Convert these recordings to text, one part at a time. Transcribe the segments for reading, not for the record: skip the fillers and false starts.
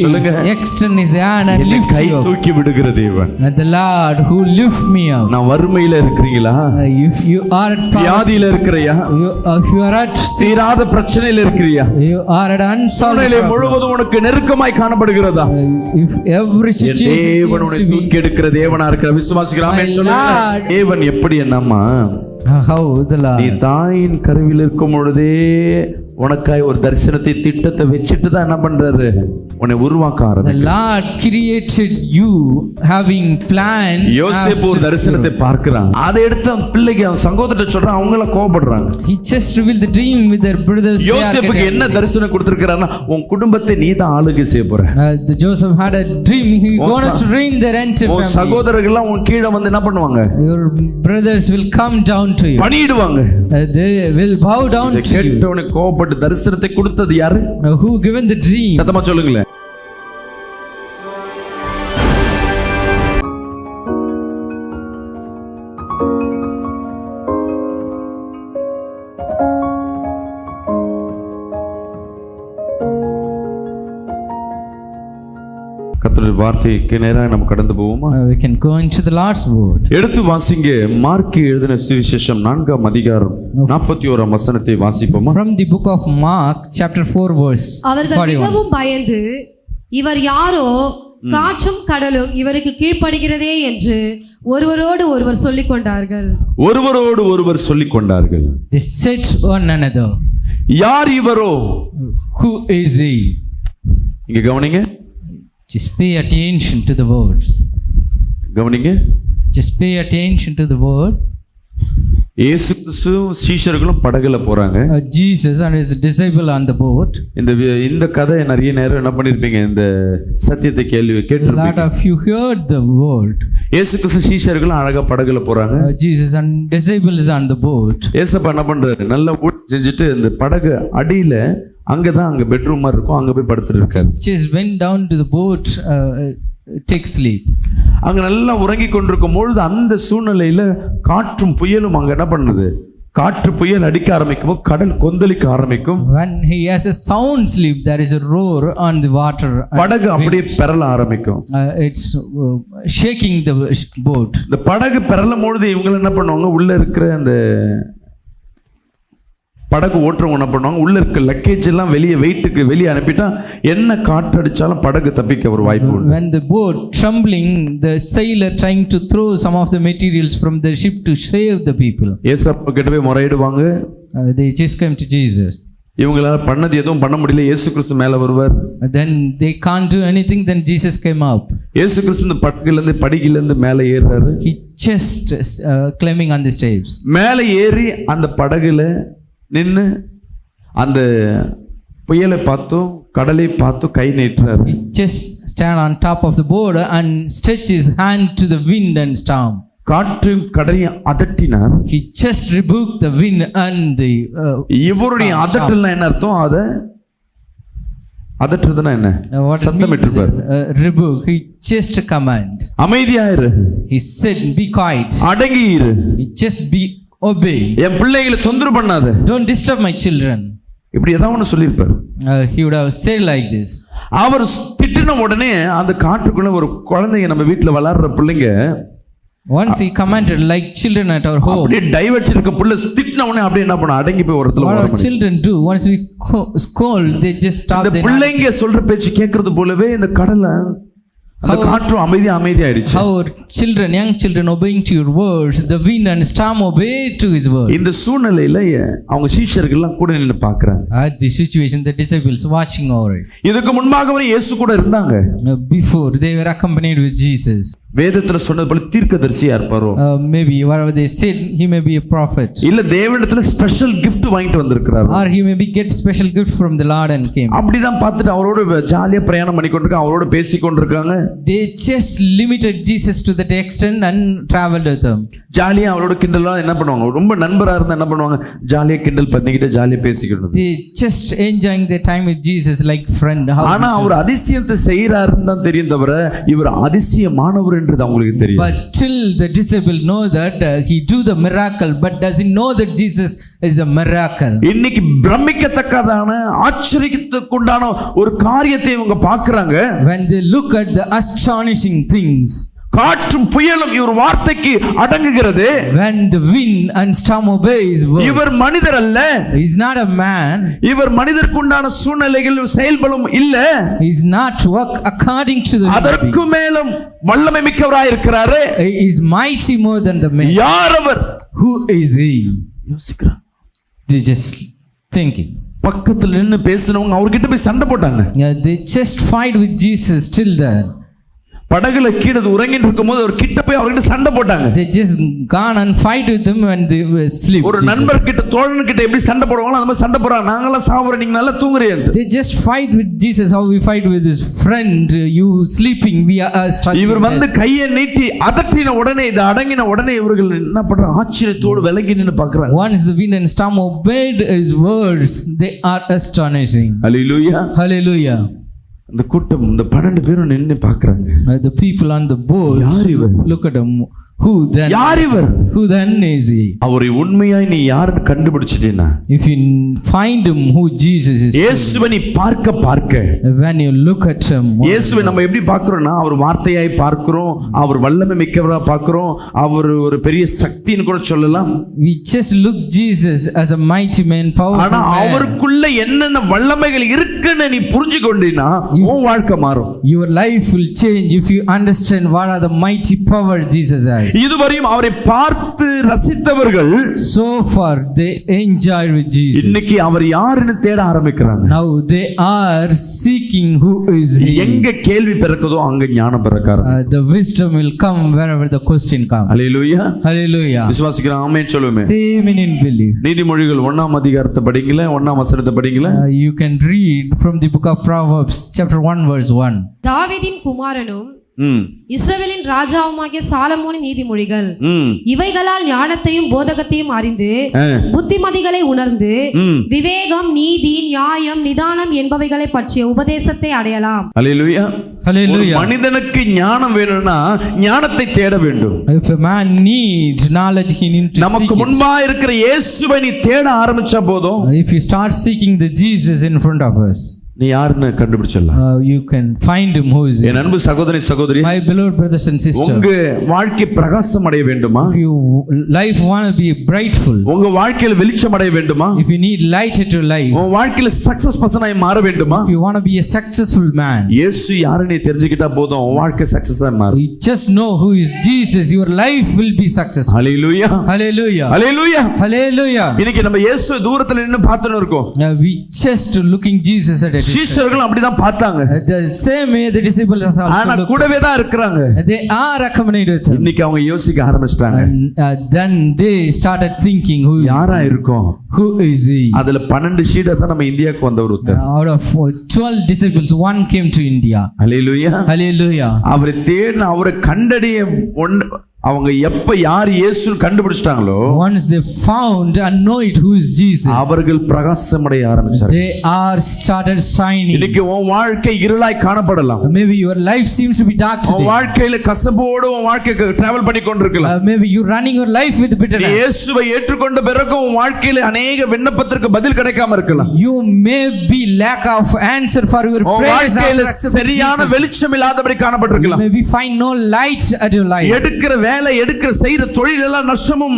சொல்லுங்க, extend his hand and என்னை lift guy you up. தூக்கி விடுகிற தேவன். And the Lord who lift me up. நான் வறுமையில இருக்கிறீங்களா? If you are at poverty, வியாதியில இருக்கிறியா? if you are at sin, தீராத பிரச்சனையில இருக்கிறியா? you are at unsolved சூழ்நிலை problem. முழுவதும் உனக்கு நெருக்கமாய் காணப்படுகிறதா? If every என் situation தேவன் seems உன்னை to be, தூக்கி எடுக்கிற தேவனா இருக்கிற விசுவாசிக்கிறாமே My சொல்லுங்க. Lord. தேவன் எப்படி என்னம்மா how the நீ Lord, தாயின் கருவில் இருக்கும் பொழுதே உனக்காய் ஒரு தரிசனத்தை திட்டத்தை வச்சுட்டு தான் என்ன பண்றாரு, உன்னை உருவாக்க the ஆரம்பிக்கிறார். Lord created you having planned. யோசேப்பு ஒரு தரிசனத்தை பார்க்கிறான், அதை எடுத்து அவன் பிள்ளைக்கு அவன் சகோதரர்கிட்ட சொல்றான், அவங்க கோபப்படுறாங்க. He just revealed the dream with their brothers. They are யோசேப்புக்கு getting என்ன angry. தரிசனம் கொடுத்திருக்கிறாருன்னா, உன் குடும்பத்தை நீ தான் ஆளுகை செய்ய போற, The Joseph had a dream. He wanted to reign their entire உன் family. சகோதரர்கள்லாம் உன் கீழே வந்து என்ன பண்ணுவாங்க, Your brothers will come down to you. பணியிடுவாங்க. They will bow down to you. கேட்டவனை கோபப்பட்டு தரிசனத்தை கொடுத்தது யாரு? Who given the dream? சத்தமா சொல்லுங்களேன். கர்த்தருடைய வார்த்தைக்கு நேராக நம்ம கடந்து போவோமா? We can go into the Lord's word. எடுத்து வாசிங்க. மார்க்கு எழுதின சுவிசேஷம் 4ஆம் அதிகாரம் 41ஆம் வசனத்தை வாசிப்போமா? From the book of Mark, chapter 4, verse அவர்கள் 41. மிகவும் பயந்து, இவர் யாரோ, காற்றும் கடலும் இவருக்கு கீழ்ப்படுகிறதே என்று ஒருவரோடு ஒருவர் சொல்லிக் கொண்டார்கள். ஒருவரோடு ஒருவர் சொல்லிக் கொண்டார்கள். They said one another, யார் இவரோ? who is he? இங்க கவனிங்க, Just pay attention to the words. கவனிங்க. Just pay attention to the word. இயேசு கிறிஸ்துவும் சீஷர்களும் படகுல போறாங்க. Jesus and his disciple on the boat. இந்த கதை நிறைய நேரம் என்ன பண்ணிருப்பீங்க, இந்த சத்தியத்தை கேள்வி A lot கேட்டிருப்பீங்க. of you heard the word. இயேசு கிறிஸ்து சீஷர்களும் அழகா படகுல போறாங்க. Jesus and disciple is on the boat. ஏசப்பா என்ன பண்றாரு, நல்லா ஊட்டி செஞ்சுட்டு இந்த படகு அடியில அங்கதான் அங்க பெட்ரூமா இருக்கும், அங்க போய் படுத்துட்டு இருக்காரு. Just went down to the boat, take sleep. அங்க நல்லா உறங்கி கொண்டிருக்கும் பொழுது அந்த சூழ்நிலையில காற்றும் புயலும் அங்க என்ன பண்ணுது, காற்று புயல் அடிக்க ஆரம்பிக்கும், கடல் கொந்தளிக்க ஆரம்பிக்கும். When he has a sound sleep, there is a roar on the water. படகு அப்படியே பெறல ஆரம்பிக்கும். It's shaking the boat. இந்த படகு பெறலும் பொழுது இவங்க என்ன பண்ணுவாங்க, உள்ள இருக்கிற அந்த படகு ஓட்டுறவங்க என்ன பண்ணுவாங்க, உள்ள இருக்க லக்கேஜ் எல்லாம் வெளியே வெயிட்டுக்கு வெளியே அனுப்பிட்டா என்ன காற்று அடிச்சாலும் படகு தப்பிக்க ஒரு வாய்ப்பு உண்டு. When the boat trembling, the sailor trying to throw some of the materials from the ship to save the people. ஏசப்பா கிட்ட போய் முறையிடுவாங்க. They just came to Jesus. இவங்களால பண்ணது எதுவும் பண்ண முடியல, இயேசு கிறிஸ்து மேல வருவார். Then they can't do anything. Then Jesus came up. இயேசு கிறிஸ்து இந்த படியில இருந்து மேலே ஏறுறாரு. He just climbing on the steps. மேலே ஏறி அந்த படகுல நின்று அந்த புயலை பார்த்தும் கடலை பார்த்தும் கை நீட்டுறாரு. He just stand on top of the boat and stretch his hand to the wind and storm. காற்றும் கடலையும் அதட்டினார். He just rebuked the wind and the இவருடைய அதட்டல்னா என்ன அர்த்தம்? அதட்டுறதுன்னா என்ன? சத்தமிட்டிருப்பார். Rebuke. He just command. அமைதியாயிரு. He said, be quiet. அடங்கியிரு. He just be obey. என் பிள்ளைகளை தொந்தரவு பண்ணாத. Don't disturb my children. இப்படி ஏதாவது ஒன்று சொல்லியிருப்பார். He would have said like this. அவர் திட்டின உடனே அந்த காற்றுக்குள்ள ஒரு குழந்தைங்க, நம்ம வீட்டில் வளர்ற பிள்ளைங்க, Once he commanded like children at our home. அப்படியே டைவர்ஸ் இருக்க புள்ள திட்டின உடனே அப்படியே என்ன பண்ண, அடங்கி போய் ஒரு இடத்துல What வர our முடியும். children do, once we scold, they just stop. இந்த பிள்ளைங்க சொல்ற பேச்சு கேட்கறது போலவே இந்த கடலை அந்த காற்றும் அமைதியாயிடுச்சு. How children, young children obeying to your words, the wind and storm obey to his word. இந்த சூழ்நிலையில அவங்க சீஷர்கள் எல்லாம் கூட நின்று பார்க்கறாங்க. At the situation, the disciples watching over it. இதுக்கு முன்பாகவே இயேசு கூட இருந்தாங்க. Before they were accompanied with Jesus. வேதத்துல சொன்னது போல தீர்க்கதரிசியா இருப்பாரோ, Maybe whatever they said, he may be a prophet. இல்ல தேவனிடத்துல ஸ்பெஷல் gift வாங்கிட்டு வந்திருக்கிறார். Or he may be get special gift from the Lord and came. அப்படிதான் பார்த்துட்டு அவரோட ஜாலியா பிரயாணம் பண்ணி கொண்டிருக்காங்க, அவரோட பேசி கொண்டிருக்காங்க. They just limited Jesus to that extent and traveled with him. ஜாலியா அவரோட கிண்டலா என்ன பண்ணுவாங்க, ரொம்ப நண்பரா இருந்தா என்ன பண்ணுவாங்க, ஜாலியா கிண்டல் பண்ணிக்கிட்டு ஜாலியா பேசிக்கிட்டு. They just enjoying their time with Jesus like friend. ஆனா அவர் அதிசயத்தை செய்யறாருன்னு தான் தெரியும் தவிர இவர் அதிசயமானவர் என்றது அவங்களுக்கு தெரியும். But till the disabled know that he do the miracle, but doesn't know that Jesus is a miracle. இன்னைக்கு பிரமிக்கத்தக்கதான ஆச்சரியத்துக்குண்டான ஒரு காரியத்தை இவங்க பார்க்கறாங்க. When they look at the astonishing things, காற்றும் புயலும் இவர் வார்த்தைக்கு அடங்குகிறது. when the wind and storm obey his word, இவர் மனிதர் அல்ல, he is not a man, இவர் மனிதர்க்குண்டான சூழ்நிலைகள் செயல்படும் இல்ல, he is not work according to the அதற்கு மேலும் வல்லமை மிக்கவராய் இருக்கிறாரு. he is mighty more than the man. யார் அவர்? Who is he? யோசிக்கிறான். They just thinking. பக்கத்துல நின்னு பேசினவங்க அவர்கிட்ட போய் சண்டை போட்டாங்க. They just fight with Jesus till then. படகுல கீழே உறங்கிட்டு இருக்கும்போது அவர் கிட்ட போய் அவர்கிட்ட சண்டை போட்டாங்க. They just gone and fight with them when they were asleep. ஒரு நண்பர் கிட்ட தோழன் கிட்ட எப்படி சண்டை போடுவாங்களோ அந்த மாதிரி சண்டை போடுறாங்க. நாங்களாம் சாவற நீங்க நல்லா தூங்குறீங்க. They just fight with Jesus how we fight with his friend. You sleeping, we are struggling. இவர் வந்து கையை நீட்டி அதட்டின உடனே இது அடங்கின உடனே இவர்கள் என்ன பண்றாங்க? ஆச்சரியத்தோடு விலகி நின்னு பார்க்கறாங்க. Once the wind and storm obeyed his words, they are astonishing. Hallelujah. Hallelujah. அந்த கூட்டம் இந்த 12 பேரும் நின்னு பார்க்கறாங்க. The people on the boat யார் இவர்? look at him. Who then? யார் இவர்? Who then is he? அவரை உண்மையாய் நீ யாருன்னு கண்டுபிடிச்சிட்டீனா, If you find him who Jesus is, இயேசுவை நீ பார்க்க பார்க்க, when you look at him, இயேசுவை நம்ம எப்படி பார்க்கிறோம்னா அவர் வார்த்தையாய் பார்க்கிறோம், அவர் வல்லமை மிக்கவரா பார்க்கிறோம், அவர் ஒரு பெரிய சக்தின்னு கூட சொல்லலாம். we just look Jesus as a mighty man, powerful ஆனா man. அவருக்குள்ள என்னென்ன வல்லமைகள் இருக்குன்னு நீ புரிஞ்சு கொண்டீனா உன் வாழ்க்கை மாறும். Your life will change if you understand what are the mighty power Jesus has. இதுவரையும் அவரை பார்த்து ரசித்தவர்கள் So far they enjoyed with Jesus. இன்னைக்கு அவர் யாருன்னு தேட ஆரம்பிக்கிறாங்க. Now they are seeking who is he. எங்க கேள்வி பிறக்குதோ அங்க ஞானம் பிறக்காரு. The wisdom will come wherever the question comes. Hallelujah. Hallelujah. விசுவாசிக்கிறோம். ஆமென் சொல்லுமே. Say amen in belief. நீதிமொழிகள் 1ஆம் அதிகாரத்தை படிங்களே, 1ஆம் வசனத்தை படிங்களே. You can read from the book of Proverbs chapter 1 verse 1. தாவீதின் குமாரனும் ம் இஸ்ரவேலின் ராஜாவுமாகிய சாலமோனின் நீதிமொழிகள் ம் இவைகளால் ஞானத்தையும் போதகத்தையும் அறிந்து புத்திமதிகளை உணர்ந்து விவேகம், நீதி, நியாயம், நிதானம் என்பவைகளை பற்றிய உபதேசத்தை அடையலாம். ஹalleluya. Hallelujah. மனிதனுக்கு ஞானம் வேணும்னா ஞானத்தை தேட வேண்டும். If a man needs knowledge, he needs to seek நமக்கு it. முன்பா இருக்கிற இயேசுவை நீ தேட ஆரம்பிச்சா போதும், If you start seeking the Jesus in front of us, நீ யாருன்னு கண்டுபிடிச்சிடலாம். you can find him who is என் அன்பு சகோதரி சகோதரி, my beloved brothers and sisters. உங்க வாழ்க்கை பிரகாசம் அடைய வேண்டுமா? If you life want to be brightful, உங்க வாழ்க்கையில வெளிச்சம் அடைய வேண்டுமா? if you need light into your life, உங்க வாழ்க்கையில சக்சஸ் பர்சனாய் மாற வேண்டுமா? if you want to be a successful man, இயேசு யாருன்னு நீ தெரிஞ்சுக்கிட்டா போதும், உன் வாழ்க்கை சக்சஸா மாறும். you just know who is Jesus, your life will be successful. Hallelujah. Hallelujah. Hallelujah. Hallelujah. இன்னைக்கு நம்ம இயேசு தூரத்துல நின்னு பார்த்துட்டு இருக்கோம். We just looking Jesus at a distance. சீஷர்கள் அப்படிதான் பார்த்தாங்க. The same way the disciples are ஆனா also கூடவே தான் இருக்காங்க. they are accompanied with him. இன்னைக்கு அவங்க யோசிக்க ஆரம்பிச்சிட்டாங்க. And then they started thinking யாரா இருக்கும்? who is he? அதுல 12 சீடர் தான் நம்ம இந்தியாவுக்கு வந்தவர் ஒருத்தர். Out of 12 disciples, one came to India. Hallelujah. Hallelujah. அவரை தேடின அவரை கண்டடைய அவங்க எப்ப யார் இயேசுன்னு கண்டுபிடிச்சிட்டாங்களோ, Once they found and know it who is Jesus, அவர்கள் பிரகாசமடைய ஆரம்பிச்சார்கள். they are started shining. இன்னைக்கு உன் வாழ்க்கை இருளாய் காணப்படலாம். Maybe your life seems to be dark உன் today. வாழ்க்கையில கசப்போடு உன் வாழ்க்கை டிராவல் பண்ணி கொண்டிருக்கலாம். Maybe you running your life with நீ bitterness. இயேசுவை ஏற்றுக்கொண்ட பிறகு உன் வாழ்க்கையில அநேக விண்ணப்பத்திற்கு பதில் கிடைக்காம இருக்கலாம். You may be lack of answer for your உன் prayers. வாழ்க்கையில சரியான வெளிச்சம் இல்லாதபடி You காணப்பட்டிருக்கலாம். maybe find no light at your life. எடுக்கிற வேலை எடுக்கிற செய்யற தொழில் எல்லாம் நஷ்டமும்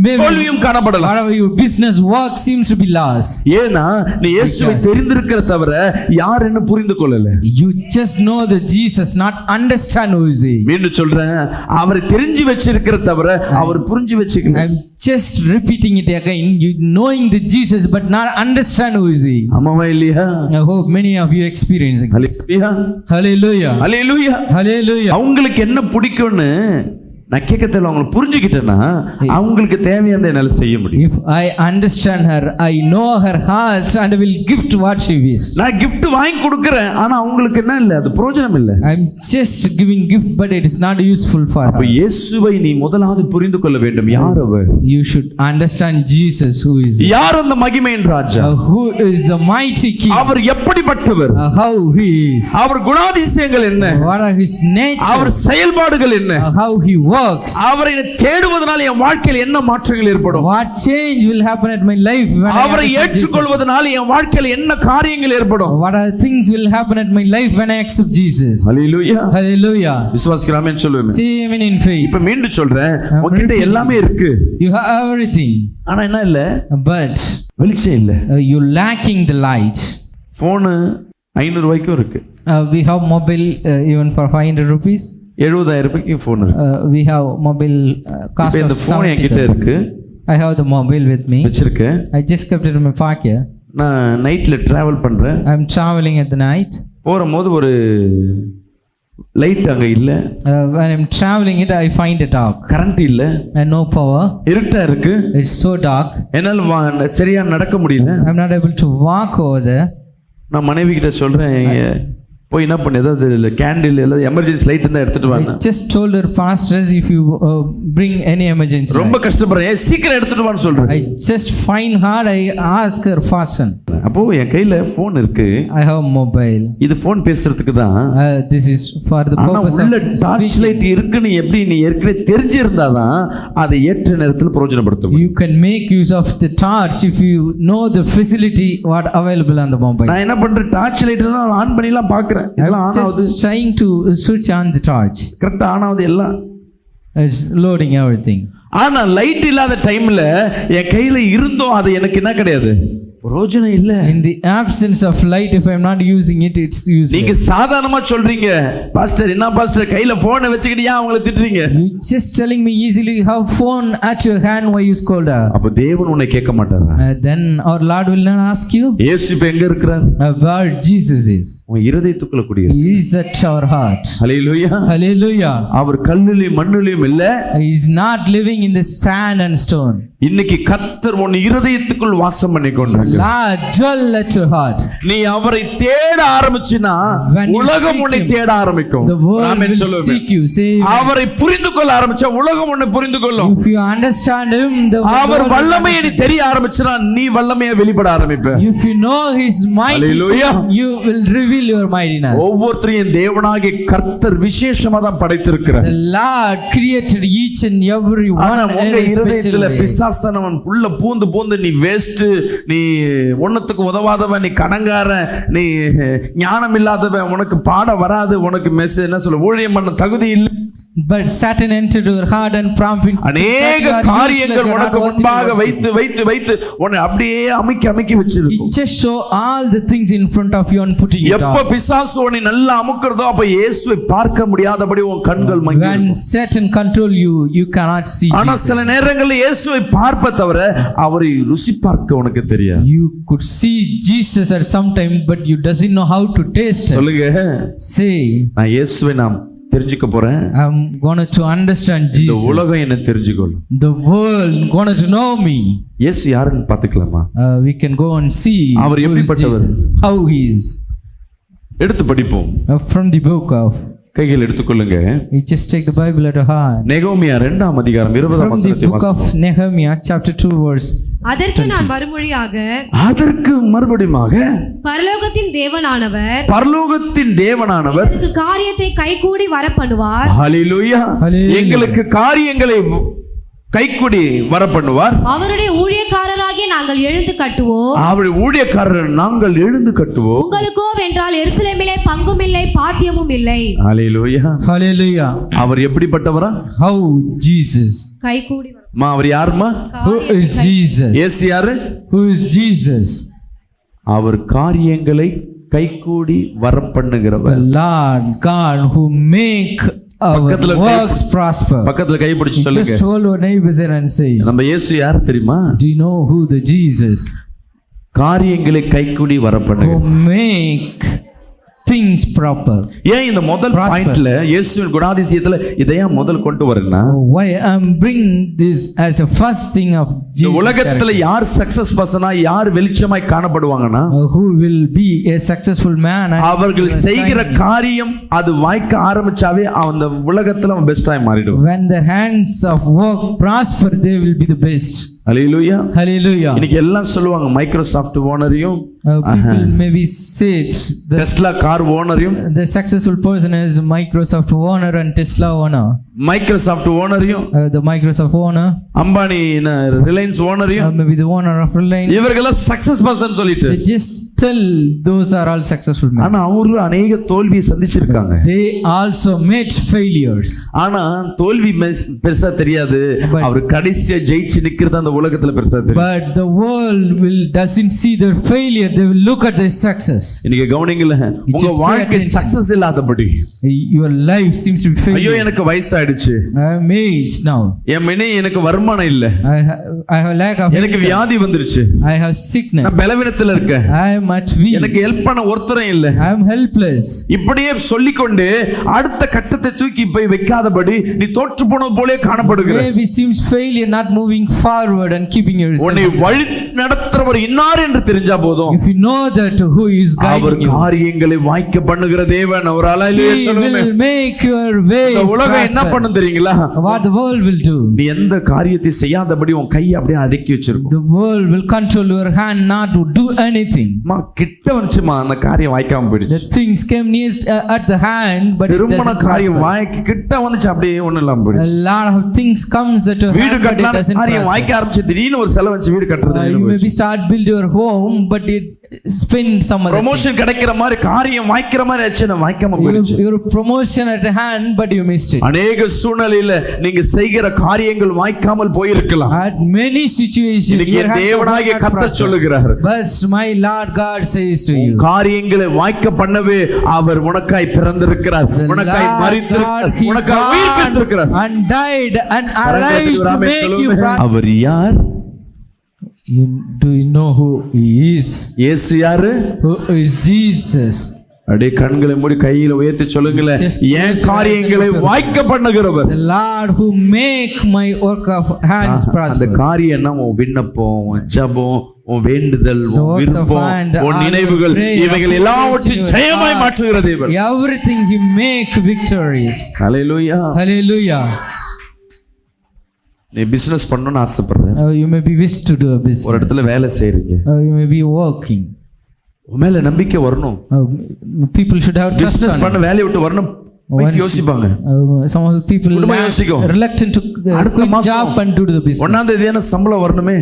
Maybe தோல்வியும் காணப்படலாம். whatever your business work seems to be lost. ஏனா நீ இயேசுவை தெரிந்திருக்கிற தவிர யாருன்னு புரிந்து கொள்ளல. You just know the Jesus, not understand who is he. மீண்டும் சொல்றேன், அவரை தெரிஞ்சு வச்சிருக்கிற தவிர அவர் புரிஞ்சு வச்சுக்கல. I'm just repeating it again. You knowing the Jesus but not understand who is he. ஆமாவா இல்லையா? I hope many of you experiencing. Hallelujah. Hallelujah. Hallelujah. Hallelujah. அவங்களுக்கு என்ன பிடிக்கும்னு நான் கேட்கறதுல அவங்களை புரிஞ்சுக்கிட்டேன்னா அவங்களுக்கு தேவையானதை என்னால செய்ய முடியும். If I understand her, I know her heart and I will gift what she wishes. நான் gift வாங்கி கொடுக்கறேன், ஆனா அவங்களுக்கு என்ன இல்ல, அது பிரயோஜனம் இல்ல. I'm just giving gift, but it is not useful for அப்ப her. இயேசுவை நீ முதலாவது புரிந்து கொள்ள வேண்டும். யார் அவர்? You should understand Jesus, who is he. யார் அந்த மகிமையின் ராஜா? Who is the mighty king. அவர் எப்படிப்பட்டவர்? How he is. அவர் குணாதிசயங்கள் என்ன? What are his nature. அவர் செயல்பாடுகள் என்ன? How he works. அவரை தேடுவதனால என் வாழ்க்கையில் என்ன மாற்றங்கள் ஏற்படும்? What change will happen at my life when I அவரை accept Jesus? ஏற்றுக்கொள்வதனால என் வாழ்க்கையில் என்ன காரியங்கள் ஏற்படும்? What are things will happen at my life when I accept Jesus? Hallelujah. Hallelujah. விசுவாசிக்கிற ஆமென் சொல்லுங்க. Say amen in faith. இப்ப மீண்டும் சொல்றேன், உன்கிட்ட எல்லாமே இருக்கு, You have everything, ஆனா என்ன இல்ல? but வெளிச்சம் இல்ல. you lacking the light. Phone 500 ரூபாய்க்கும் இருக்கு. We have mobile even for 500 rupees. 70,000 ரூபாய்க்கு போன் இருக்கு. We have mobile cost இப்ப of இந்த போன் என்கிட்ட 70,000. இருக்கு, I have the mobile with me. வச்சிருக்கேன். I just kept it in my pocket. நான் நைட்ல டிராவல் பண்றேன். I'm traveling at the night. போகும்போது ஒரு லைட் அங்க இல்ல. When I'm traveling it, I find it dark current இல்ல, and no power. இருட்டா இருக்கு. It's so dark. என்னால சரியா நடக்க முடியல. I'm not able to walk over there. நான் மனைவி கிட்ட சொல்றேன், போய் என்ன பண்ணு, ஏதாவது கேண்டில் ஏதாவது எமர்ஜென்சி லைட் இருந்தா எடுத்துட்டு வாங்க. I just told her, pastors, if you bring any emergency light. ரொம்ப கஷ்டப்படுறேன், சீக்கிரம் எடுத்துட்டு வான்னு சொல்றேன். I just find hard. I ask her fasten. அப்போ என் கையில போன் இருக்கு. I have mobile. இது போன் பேசுறதுக்கு தான். This is for the purpose of torch light இருக்குன்னு எப்படி நீ ஏற்கனவே தெரிஞ்சிருந்தாதான் அதை ஏற்ற நேரத்தில் பிரயோஜனப்படுத்த முடியும். You can make use of the torch if you know the facility what available on the mobile. நான் என்ன பண்றேன், டார்ச் லைட் எல்லாம் ஆன் பண்ணிலாம் பார்க்கறேன். I'm just trying to switch on the torch. கரெக்ட்டா ஆன் ஆகுது எல்லாம். It's loading everything. ஆனா லைட் இல்லாத டைம்ல என் கையில இருந்தோம் அது எனக்கு என்ன கிடையாது, பிரயோஜனம் இல்ல. In the absence of light, if I'm not using it, it's நீங்க useless. சாதாரணமா சொல்றீங்க, பாஸ்டர் என்ன பாஸ்டர் கையில போனை வச்சுக்கிட்டு ஏன் அவங்கள திட்டுறீங்க? You just telling me easily you have phone at your hand, why you scold her? அப்ப தேவன் உன்னை கேட்க மாட்டாரா? Then our Lord will not ask you இயேசு இப்ப எங்க இருக்கிறார்? where Jesus is. உன் இருதயத்துக்குள்ள குடியிரு. He is at our heart. Hallelujah. Hallelujah. அவர் கல்லிலும் மண்ணிலும் இல்ல. He is not living in the sand and stone. இன்னைக்கு கர்த்தர் உன் இருதயத்துக்குள் வாசம் பண்ணி கொண்டிருக்கிறார். Lord dwell at your heart. நீ அவரை தேட ஆரம்பிச்சினா When you உலகம் seek உன்னை him, தேட ஆரம்பிக்கும். The world ஆமென் will சொல்லுங்க. seek you. Say amen. அவரை புரிந்து கொள்ள ஆரம்பிச்சா உலகம் உன்னை புரிந்து கொள்ளும். If you understand him, the our world will வல்லமையை நீ understand. தெரிய ஆரம்பிச்சா நீ வல்லமையை வெளிப்பட ஆரம்பிப்ப. If you know his mighty Hallelujah. thing, you will reveal your mightiness. ஒவ்வொருத்தரையும் தேவனாகிய கர்த்தர் விசேஷமா தான் படைத்திருக்கிறார். The Lord created each and every ஆனா one in உங்க a special இருதயத்துல way. பிசாசனவன் உள்ள பூந்து நீ வேஸ்ட், நீ ஒன்னத்துக்கு உதவாதவன், நீ கடங்காரன், நீ ஞானம் இல்லாதவன், உனக்கு பாட வராது, உனக்கு என்ன சொல்ல ஊழியம் பண்ண தகுதி இல்லை. But Satan entered your heart and prompted அநேக காரியங்கள் உனக்கு முன்பாக வைத்து வைத்து வைத்து உன்னை அப்படியே அமுக்கி வச்சிருக்கும். He just show all the things in front of you and putting it எப்ப on. பிசாசு உன்னை நல்லா அமுக்குறதோ அப்ப இயேசுவை பார்க்க முடியாதபடி உன் கண்கள் மங்கி When Satan control you, you cannot see ஆனா Jesus. சில நேரங்களில் இயேசுவை பார்ப்ப தவிர அவரை ருசி பார்க்க உனக்கு தெரியாது. You could see Jesus at some time, but you doesn't know how to taste it. சொல்லுங்க, Say, நான் இயேசுவை நாம் தெரிஞ்சுக்க போறேன். I'm going to understand இந்த Jesus. உலகம் என்ன தெரிஞ்சுக்கொள்ளும். The world going to know me. இயேசு யாருன்னு பாத்துக்கலாமா? We can go and see our who is எப்படிப்பட்டவர்? Jesus, how he is. எடுத்து படிப்போம். From the book of, கையில் எடுத்துக்கொள்ளுங்க. you just take the Bible at a hand. நெகோமியா 2ஆம் அதிகாரம் 20ஆம் From the வசனத்தை book of வாசிப்போம். Nehemiah chapter 2 verse. அதற்கு நான் மறுமொழியாக, அதற்கு மறுபடியுமாக பரலோகத்தின் தேவனானவர் பரலோகத்தின் தேவனானவர் எனக்கு காரியத்தை கைகூடி வர பண்ணுவார். ஹல்லேலூயா, Hallelujah. எங்களுக்கு காரியங்களை கைக்குடி வர பண்ணுவார். அவருடைய ஊழியக்காரராகிய நாங்கள் எழுந்து கட்டுவோம். அவருடைய ஊழியக்காரர் நாங்கள் எழுந்து கட்டுவோம். உங்களுக்கோ வென்றால் எருசலேமிலே பங்கும் இல்லை, பாத்தியமும் இல்லை. ஹல்லேலூயா. Hallelujah. அவர் எப்படிப்பட்டவரா? How Jesus. கைகூடி வர மா அவர் யாருமா? Who is Jesus? இயேசு யாரு? Who is Jesus? அவர் காரியங்களை கைக்கூடி வர The பண்ணுகிறவர். Lord God who make our பக்கத்துல works prosper. பக்கத்துல கை பிடிச்சு சொல்லுங்க, Just hold your neighbors and say, நம்ம இயேசு யார் தெரியுமா? do you know who the Jesus காரியங்களை கைக்கூடி வர who பண்ணுகிறவர். make things proper. ஏன் இந்த முதல் Prosper. பாயிண்ட்ல இயேசுவின் குணாதிசயத்துல இதை ஏன் முதல் கொண்டு வரேன்னா, Why I'm bringing this as a first thing of இந்த Jesus உலகத்துல character. யார் சக்சஸ் பர்சனா, யார் வெளிச்சமாய் காணப்படுவாங்கன்னா, Who will be a successful man and அவர்கள் செய்கிற காரியம் அது வாய்க்க ஆரம்பிச்சாவே அந்த உலகத்துல அவன் பெஸ்டாய் மாறிடுவான். when their hands of work prosper, they will be the best. Hallelujah. Hallelujah. இன்னைக்கு எல்லாம் சொல்லுவாங்க, மைக்ரோசாஃப்ட் ஓனரையும் People maybe say it, Tesla car ஓனரையும், the successful person is Microsoft owner and Tesla owner. Microsoft ஓனரையும், The Microsoft owner, Ambani Reliance ஓனரையும், maybe the owner of Reliance. இவர்களெல்லாம் success person சொல்லிட்டு, They just tell those are all successful men. ஆனா அவரு அநேக தோல்வியை சந்திச்சிருக்காங்க. They also met failures. ஆனா தோல்வி பெருசா தெரியாது, அவர் கடைசியா ஜெயிச்சு நிக்கிறது அந்த உலகத்துல பெருசா தெரியும். But the world doesn't see their failure, they will look at their success. இன்னைக்கு கவனிங்கள, உங்க just pay வாழ்க்கை attention. சக்சஸ் இல்லாதபடி, Your life seems to be ஐயோ failure. எனக்கு வயசாயிடுச்சு, I'm aged now. எனக்கு வருமானம் இல்ல, I have lack of எனக்கு income. வியாதி வந்துருச்சு, I have sickness. நான் பலவீனத்துல இருக்கேன், I am much weak. எனக்கு ஹெல்ப் பண்ண ஒருத்தரும் இல்ல, I am helpless. இப்படியே சொல்லிக்கொண்டு அடுத்த கட்டத்தை தூக்கி போய் வைக்காதபடி நீ தோற்று போனது போலே காணப்படுகிற. Maybe seems failure, not moving forward and keeping yourself. உன்னை வழி நடத்துறவர் இன்னார் என்று தெரிஞ்சா போதும், If you know that who is our guiding you, காரியங்களை வாய்க்க பண்ணுகிற தேவன். ஒரு அலையிலே He சொல்லுங்க, will make your ways இந்த உலகம் என்ன prosper. பண்ணும் தெரியுங்களா? What the world will do, நீ எந்த காரியத்தை செய்யாதபடி உன் கையை அப்படியே அடக்கி வச்சிருக்கும். the world will control your hand not to do anything. கிட்ட வந்துச்சுமா, அந்த காரியம் வாய்க்காம The போயிடுச்சு. things came near at the hand, but it திருமண doesn't காரியம் prosper. வாய்க்கு கிட்ட வந்துச்சு, அப்படியே ஒண்ணு இல்லாம A போயிடுச்சு. lot of things comes at your வீடு hand, but it கட்டலாம் doesn't காரியம் prosper. வாய்க்க ஆரம்பிச்சு, திடீர்னு ஒரு செலவு வச்சு வீடு கட்டுறது You maybe start build your home, but it spend some other things. Promotion கிடைக்கிற மாதிரி காரியம் வாய்க்கிற மாதிரி ஆச்சு, வாய்க்காம போயிடுச்சு. Your promotion at hand, but you missed it. அநேக சூழ்நிலையில நீங்க செய்கிற காரியங்கள் வாய்க்காமல் போயிருக்கலாம். At many situations, இன்னைக்கு your hands தேவனாகிய have not கர்த்தர் prospered. சொல்லுகிறார், But my Lord God says to you, காரியங்களை வாய்க்க பண்ணவே அவர் உனக்காய் பிறந்திருக்கிறார், the உனக்காய் Lord மரித்திருக்கிறார், God, He உனக்காய் உயிர் born பெற்றிருக்கிறார். and died and arrived to amen make சொல்லுங்க. you prosper. அவர் யார்? Do you know who He is? இயேசு யாரு? Who is Jesus? அப்படியே கண்களை மூடி கையில உயர்த்தி சொல்லுங்களேன், Just என் close your காரியங்களை eyes and வாய்க்க பண்ணுகிறவர். The Lord who make my work of hands அந்த prosper. காரியம் என்ன? உன் விண்ணப்பம், உன் ஜெபம், உன் வேண்டுதல், The உன் works of விருப்பம், hand, உன் all நினைவுகள், your prayer, இவைகள் எல்லாவற்றையும் your ஜெயமாய் heart. மாற்றுகிற தேவன். Everything He make victorious. Hallelujah. Hallelujah. நீ பிசினஸ் பண்ணணும்னு ஆசைப்படுற, You may be wish to do a ஒரு business. இடத்துல வேலை செய்றீங்க, You may be working. உன் மேல நம்பிக்கை வரணும். People should have trust business on பண்ண வேலையை விட்டு வரணும் யோசிப்பாங்க. some of the people குடும்பம் யோசிக்கும். reluctant to அடுத்த quit மாசம் job and do the business. ஒன்னாம் தேதியான சம்பளம் வரணுமே.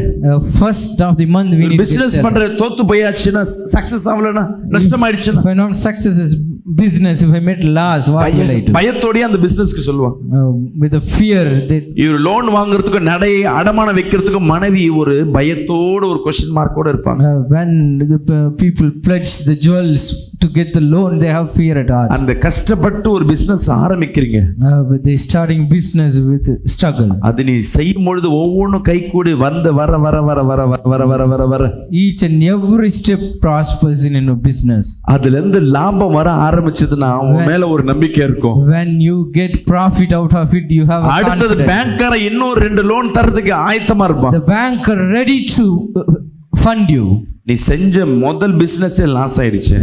First of the month we need to get business salary. பண்ற தோத்து போயாச்சுன்னா, சக்சஸ் ஆகலனா, நஷ்டம் ஆயிடுச்சுன்னா, If I not success is business, if I made loss, what will I do? பயத்தோடயே அந்த பிசினஸ்க்கு சொல்லுவாங்க. With a fear that இவர் லோன் வாங்குறதுக்கு நடையை அடமானம் வைக்கிறதுக்கு மனைவி ஒரு பயத்தோட ஒரு கொஸ்டின் மார்க்கோட இருப்பாங்க. when the people pledge the jewels to get the loan, they have fear at heart. அந்த கஷ்டப்பட்டு ஒரு பிசினஸ் ஆரம்பிக்கிறீங்க, But they starting business with struggle. அது நீ செய்யும் பொழுது ஒவ்வொன்றும் கை கூடி வந்த வர வர வர வர வர வர வர வர Each and every step prospers in a business. அதுல இருந்து லாபம் வர ஆரம்பிச்சதுன்னா உன் மேல ஒரு நம்பிக்கை இருக்கும். When you get profit out of it, you have a அடுத்தது confidence. பேங்க்கார இன்னும் 2 லோன் தரதுக்கு ஆயத்தமா இருப்பான். The bank are ready to fund you. நீ செஞ்ச முதல் பிசினஸே லாஸ் ஆயிடுச்சு.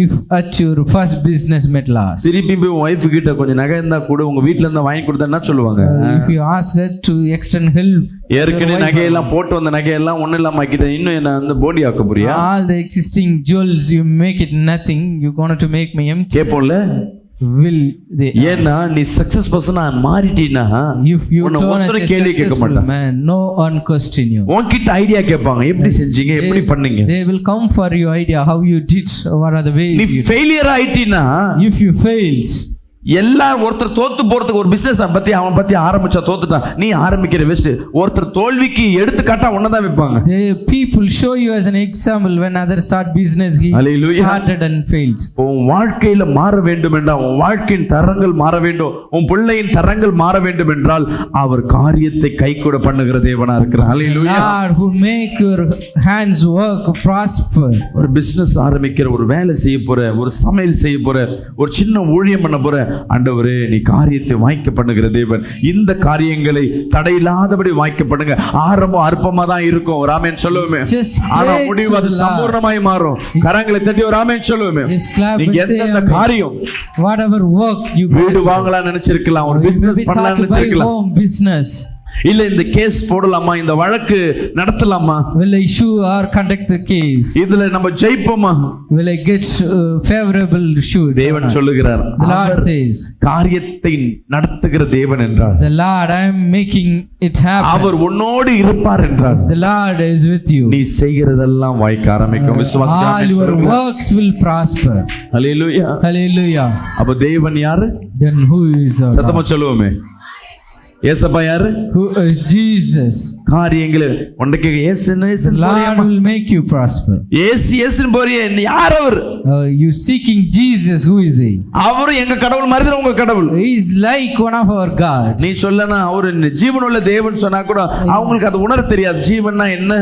If at your first business met loss, திருப்பி போய் ஒய்ஃப் கிட்ட கொஞ்சம் நகை இருந்தா கூட உங்க வீட்ல இருந்தா வாங்கி கொடுத்தா என்ன சொல்லுவாங்க? if you ask her to extend help, ஏற்கனவே நகையெல்லாம் போட்டு வந்த நகையெல்லாம் ஒண்ணு இல்லாம ஆக்கிட்ட, இன்னும் என்ன அந்த போடி ஆக்க போறியா? all the existing jewels you make it nothing, you going to make me empty. கேப்போம்ல, Will they ask? ஏன்னா நீ சக்சஸ் பர்சனா மாறிட்டீனா If you உன்னை turn as ஒருத்தரும் a கேள்வி கேட்க successful மாட்டாங்க. man, no one question you. உன்கிட்ட ஐடியா கேட்பாங்க, எப்படி செஞ்சீங்க, எப்படி பண்ணீங்க. They will come for your idea, how you did, what are the ways நீ you did. ஃபெயிலியர் ஆயிட்டீனா If you failed, எல்லாம் ஒருத்தர் தோத்து போறதுக்கு ஒரு பிசினஸ் பத்தி அவன் பத்தி ஆரம்பிச்சா தோத்துட்டான், நீ ஆரம்பிக்கிற வெஸ்ட். ஒருத்தர் தோல்விக்கு எடுத்துக்காட்டா ஒன்னதான் வைப்பாங்க. The people show you as an example when others start business. He Hallelujah. started and failed. உன் வாழ்க்கையில மாற வேண்டும் என்றால், உன் வாழ்க்கையின் தரங்கள் மாற வேண்டும், உன் பிள்ளையின் தரங்கள் மாற வேண்டும் என்றால் அவர் காரியத்தை கைகூட பண்ணுகிற தேவனா இருக்கிறார். Hallelujah. Lord who make your hands work prosper. ஒரு பிசினஸ் ஆரம்பிக்கிற, ஒரு வேலை செய்ய போற, ஒரு சமையல் செய்ய போற, ஒரு சின்ன ஊழியம் பண்ண போற, ஆண்டவரே நீ காரியத்தை வாய்க்க பண்ணுகிற தேவன். இந்த காரியங்களை தடையில்லாதபடி வாய்க்க பண்ணுங்க. ஆரம்பம் அற்பமா தான் இருக்கும், ஒரு ஆமென் சொல்லுவோமே. ஆனா முடிவு அது சம்பூர்ணமாய் மாறும். கரங்களை தட்டி ஒரு ஆமென் சொல்லுவோமே. நீங்க எந்த காரியம், whatever work you வீடு வாங்கலாம் நினைச்சிருக்கலாம், ஒரு பிசினஸ் பண்ணலாம் நினைச்சிருக்கலாம், business இல்ல இந்த கேஸ் போடலாமா, இந்த வழக்கு நடத்தலாமா, will I issue or conduct the case, இதுல நம்ம ஜெயிப்போமா, will I get favorable issue. தேவன் சொல்லுகிறார், The Lord says, காரியத்தை நடத்துகிற தேவன் என்றார். the Lord I am making it happen. அவர் உன்னோடு இருப்பார் என்றார். The Lord is with you. நீ செய்கிறதெல்லாம் வாய்க்க ஆரம்பிக்கும். All your works will prosper. Hallelujah. Hallelujah. அப்ப தேவன் யாரு? Then who is our சத்தமா Lord? சொல்லுவோமே. ஏசப்பா யாரு? Who is Jesus? காரியங்களை ஒன்றைக்கு இயேசுன்னு The Lord will make you prosper. இயேசுன்னு போறியே, யார் அவர்? You seeking Jesus, who is he? அவரு எங்க கடவுள் மாதிரி தான் உங்க கடவுள். He is like one of our God. நீ சொல்லனா அவரு ஜீவனுள்ள தேவன் சொன்னா கூட அவங்களுக்கு அது உணர தெரியாது. ஜீவன்னா என்ன?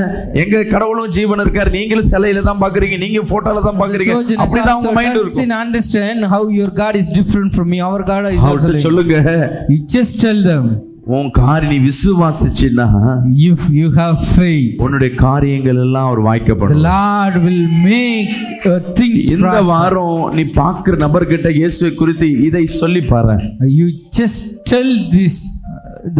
எங்க கடவுளும் ஜீவன் இருக்காரு, நீங்களும் சிலையில தான் பாக்குறீங்க, நீங்க போட்டோல தான் பாக்குறீங்க, அப்படிதான் உங்க மைண்ட் இருக்கும். Understand how your God is different from me. Our God is also. சொல்லுங்க. You just tell them. உன் காரியம் நீ விசுவாசிச்சினா, if you have faith, உன்னுடைய காரியங்கள் எல்லாம் அவர் வாய்க்கப்படும். the Lord will make things prosper. இந்த வாரம் நீ பார்க்கிற நபர்கிட்ட இயேசுவை குறித்து இதை சொல்லி பாரு. You just tell this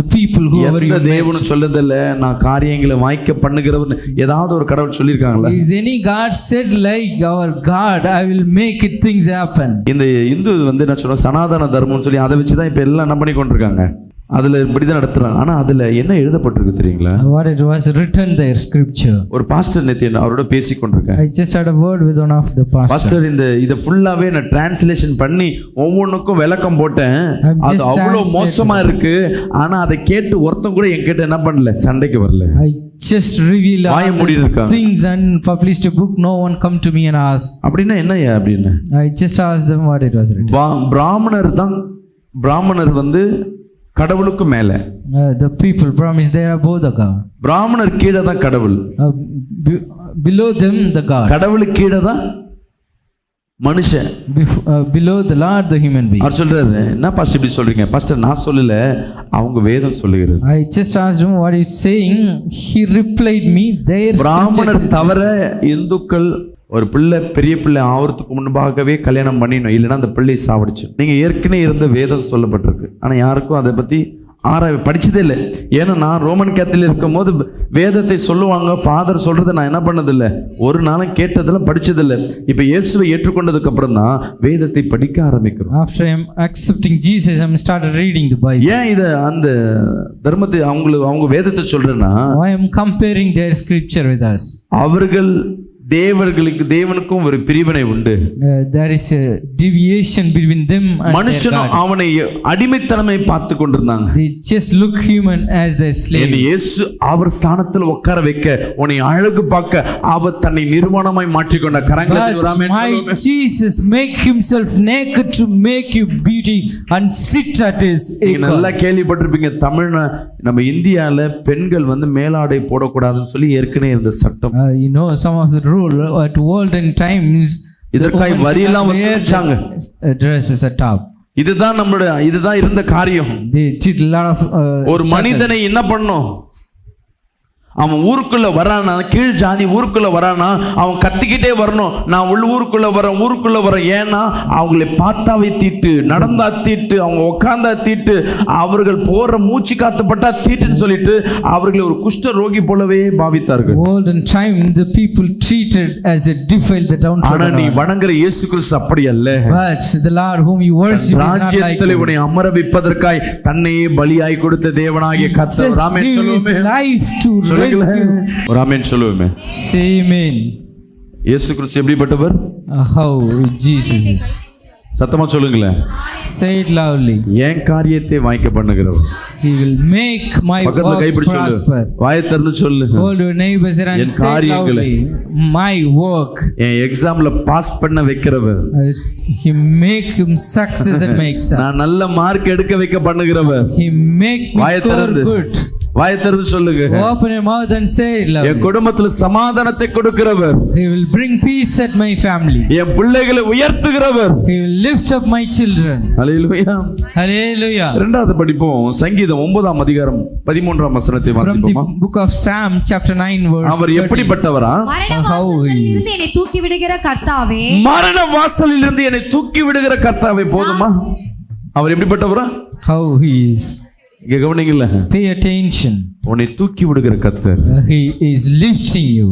the people whoever you தேவன் சொல்லதில்ல நான் காரியங்களை வாய்க்க பண்ணுகிறவர் ஏதாவது ஒரு கடவுள் சொல்லிருக்காங்களா? Is any God said like our God I will make it things happen? இந்த இந்து வந்து என்ன சொல்றோம், சனாதன தர்மம்னு சொல்லி அதை வச்சு தான் இப்ப எல்லாம் என்ன பண்ணி கொண்டிருக்காங்க. அதுல இப்படிதான் நடத்துறாங்க. ஆனா அதுல என்ன எழுதப்பட்டிருக்கு தெரியுங்களா? What it was written there scripture. ஒரு பாஸ்டர் நேத்து அவரோட பேசி கொண்டிருக்கேன். I just had a word with one of the pastor. Pastor இத ஃபுல்லாவே நான் டிரான்ஸ்லேஷன் பண்ணி ஒவ்வொன்றுக்கும் விளக்கம் போட்டேன். அது அவ்வளவு மோசமா இருக்கு. ஆனா அதை கேட்டு ஒருத்தன் கூட என்கிட்ட என்ன பண்ணல, சண்டைக்கு வரல. I just revealed things and published a book. No one come to me and asked. அப்படின்னா என்னையா அப்படின்னு. I just asked them what it was written. பிராமணர் வந்து கடவுளுக்கு மேல. The people promise they are both the God. பிராமணர் கீழே தான் கடவுள். Below them the God. கடவுளுக்கு கீழே தான் மனுஷன். Below the Lord the human being. அவர் சொல்றாரு, என்ன பாஸ்டர் இப்படி சொல்றீங்க? பாஸ்டர் நான் சொல்லல, அவங்க வேதம் சொல்லுகிறது. I just asked him what he is saying. He replied me there. பிராமணர் தவிர இந்துக்கள் ஒரு பிள்ளை பெரிய பிள்ளை ஆவறதுக்கு முன்பாகவே கல்யாணம் பண்ணிடணும், இல்லைன்னா அந்த பிள்ளையை சாவடிச்சு. நீங்க ஏற்கனவே இருந்த வேதம் சொல்லப்பட்டிருக்கு, ஆனா யாருக்கும் அதை பத்தி படிச்சதே இல்லை. ஏன்னா நான் ரோமன் கேத்தலிக் இருக்கும் போது வேதத்தை சொல்லுவாங்க, ஃபாதர் சொல்றதை நான் என்ன பண்ணதில்லை, ஒரு நாளும் கேட்டதெல்லாம் படிச்சதில்லை. இப்ப இயேசுவை ஏற்றுக்கொண்டதுக்கு அப்புறம் தான் வேதத்தை படிக்க ஆரம்பிக்கிறோம். After I am accepting Jesus, I started reading the Bible. ஏன் இத அந்த தர்மத்தை அவங்க வேதத்தை சொல்றேன்னா, I am comparing their scripture with us. அவர்கள் தேவனுக்கும் ஒரு பிரிவினை உண்டு. There is a deviation between them and மனுஷனும் அவனை அடிமைத்தனமை பார்த்து கொண்டிருந்தாங்க. They just look human as their slave. இயேசு அவர் ஸ்தானத்தில் உட்கார வைக்க, உன்னை அழகு பார்க்க அவர் தன்னை நிர்வாணமாய் மாற்றிக்கொண்ட கரங்களை my Jesus make himself naked to make you beauty and sit at his equal. நல்லா கேள்விப்பட்டிருப்பீங்க, நம்ம இந்தியால பெண்கள் வந்து மேலாடை போடக்கூடாதுன்னு சொல்லி ஏற்கனவே இருந்த சட்டம். You know some of the rule at olden times இதற்காக வரி எல்லாம் வசூலிச்சாங்க. Dresses at top. இதுதான் இருந்த காரியம். They did a lot of ஒரு மனிதனை என்ன பண்ணணும், அவன் ஊருக்குள்ள வரானா, கீழ் ஜாதி ஊருக்குள்ள வரானா, அவன் கத்திக்கிட்டே வரணும், நான் ஊருக்குள்ள வரேன். ஏன்னா அவங்களை பார்த்தாவே தீட்டு, நடந்தா தீட்டு, அவங்க உட்கார்ந்தா தீட்டு, அவர்கள் போற மூச்சு காத்துப்பட்டா தீட்டுன்னு சொல்லிட்டு அவர்களை ஒரு குஷ்ட ரோகி போலவே பாவித்தார்கள். Olden time the people treated as a defile the downtrodden. ஆனா நீ வணங்குற இயேசு கிறிஸ்து அப்படி அல்ல. But the Lord whom you worship is not like him. உன்னை அமர வைப்பதற்காய் தன்னையே பலியாய் கொடுத்த தேவனாகிய கர்த்தர். ஆமென் சொல்லுவோமே. Life to ஒரு ஆமென் சொல்லுவோமே. Amen. இயேசு கிறிஸ்து எப்படிப்பட்டவர்? How Jesus is. சத்தமா சொல்லுங்களேன். Say it loudly. என் காரியத்தை வாய்க்க பண்ணுகிறவர். He will make my பக்கத்துல works கைப்பிடி சொல்லு. prosper. வாயை திறந்து சொல்லு. Hold your neighbors and N say it காரியங்களை. loudly. My work. என் எக்ஸாம்ல பாஸ் பண்ண வைக்கிறவர். He make him success and my exam. நான் நல்ல மார்க் எடுக்க வைக்க பண்ணுகிறவர். He make me வாயை score திறந்து. good. வாயை திறந்து சொல்லுங்க. Open your mouth and say it loudly. என் குடும்பத்துல சமாதானத்தை கொடுக்கிறவர். He will bring peace at my family. என் பிள்ளைகளை உயர்த்துகிறவர். He will lift up my children. Hallelujah. Hallelujah. இரண்டாவது படிப்போம். சங்கீதம் 9ஆம் அதிகாரம் 13ஆம் வசனத்தை From the வாசிப்போமா? book of Psalm chapter 9 verse அவர் 30. எப்படிப்பட்டவரா? மரண How he வாசலில் is. இருந்து என்னை தூக்கி விடுகிற கர்த்தாவே, மரண வாசலில் இருந்து என்னை தூக்கி விடுகிற கர்த்தாவே. போதுமா? அவர் எப்படிப்பட்டவரா? How he is. இங்க கவனிங்கள. Pay attention. உன்னை தூக்கி விடுகிற கர்த்தர். He is lifting you.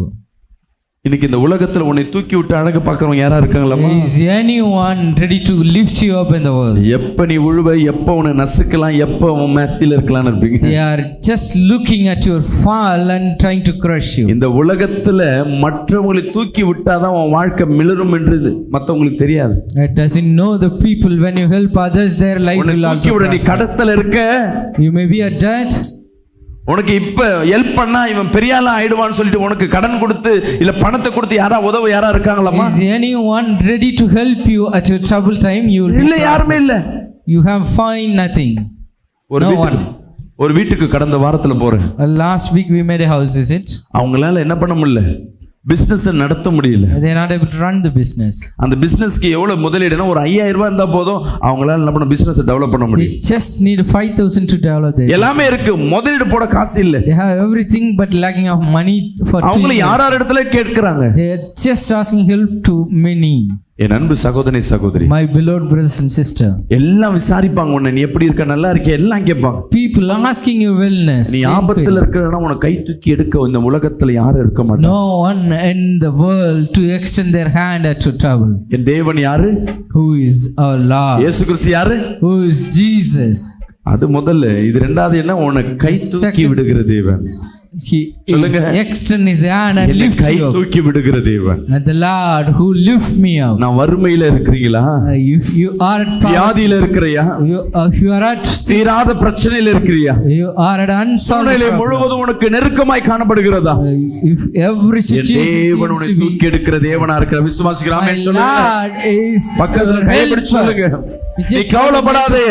இன்னைக்கு இந்த உலகத்துல உன்னை தூக்கி விட்டு அழகு பார்க்கறவங்க யாரா இருக்காங்களாமா? Is anyone ready to lift you up in the world? எப்ப நீ உழுவ, எப்ப உன்னை நசுக்கலாம், எப்ப உன் மேத்தில இருக்கலாம்னு இருப்பீங்க. They are just looking at your fall and trying to crush you. இந்த உலகத்துல மற்றவங்களை தூக்கி விட்டாதான் உன் வாழ்க்கை மிளரும் என்று மத்தவங்களுக்கு தெரியாது. It doesn't know the people when you help others, their life உன்னை will தூக்கி also விட நீ prosper. கடத்தல இருக்க. You may be a debt. உனக்கு இப்ப ஹெல்ப் பண்ணா இவன் பெரிய ஆளா ஆயிடுவான்னு சொல்லிட்டு உனக்கு கடன் கொடுத்து இல்ல பணத்தை கொடுத்து யாரா உதவ யாரா இருக்காங்களாமா? Is anyone ready to help you at your trouble time? You will இல்ல, யாருமே இல்ல. You have find nothing. ஒரு No வீட்டுக்கு- ஒரு வீட்டுக்கு கடந்த வாரத்துல போறேன். Last week we made a house visit. அவங்களால என்ன பண்ண முடியல, பிசினஸ் நடத்த முடியல. They are not able to run the business. அந்த பிசினஸ்க்கு எவ்வளவு முதலீடுனா ஒரு 5000 ரூபாய் இருந்தா போதும் அவங்களால என்ன பண்ண பிசினஸ் டெவலப் பண்ண They முடியும். just need 5,000 to develop their எல்லாமே இருக்கு, முதலீடு போட காசு இல்ல. They have everything but lacking of money for 2 அவங்கள years. யார் இடத்துல கேட்கறாங்க. They are just asking help to many. என் அன்பு சகோதரி சகோதரி, My beloved brothers and sister. எல்லாம் விசாரிப்பாங்க, உன்னை நீ எப்படி இருக்க, நல்லா இருக்க, எல்லாம் கேட்பாங்க. People asking you wellness. நீ ஆபத்துல இருக்கிறனா உன்னை கை தூக்கி எடுக்க இந்த உலகத்துல யாரும் இருக்க மாட்டாங்க. No one in the world to extend their hand at your trouble. என் தேவன் யாரு? Who is our Lord? இயேசு கிறிஸ்து யாரு? Who is Jesus? அது முதல்ல. இது ரெண்டாவது என்ன, உன்னை கை தூக்கி விடுகிற தேவன். He is extend his hand and என்னை lift கை you up. தூக்கி விடுகிற தேவன். And the Lord who lift me up. நான் வறுமையில இருக்கிறீங்களா? If you are at poverty, வியாதியில இருக்கிறியா? if you are at தீராத பிரச்சனையில இருக்கிறியா? you are at unsolved சூழ்நிலை problem. முழுவதும் உனக்கு நெருக்கமாய் காணப்படுகிறதா? If every என் situation தேவன் உன்னை seems to be, தூக்கி எடுக்கிற தேவனா இருக்கிற விசுவாசிக்கிறாமே my சொல்லுங்க. Lord is பக்கத்துல your கையை பிடிச்சு சொல்லுங்க. helper. நீ கவலைப்படாதே,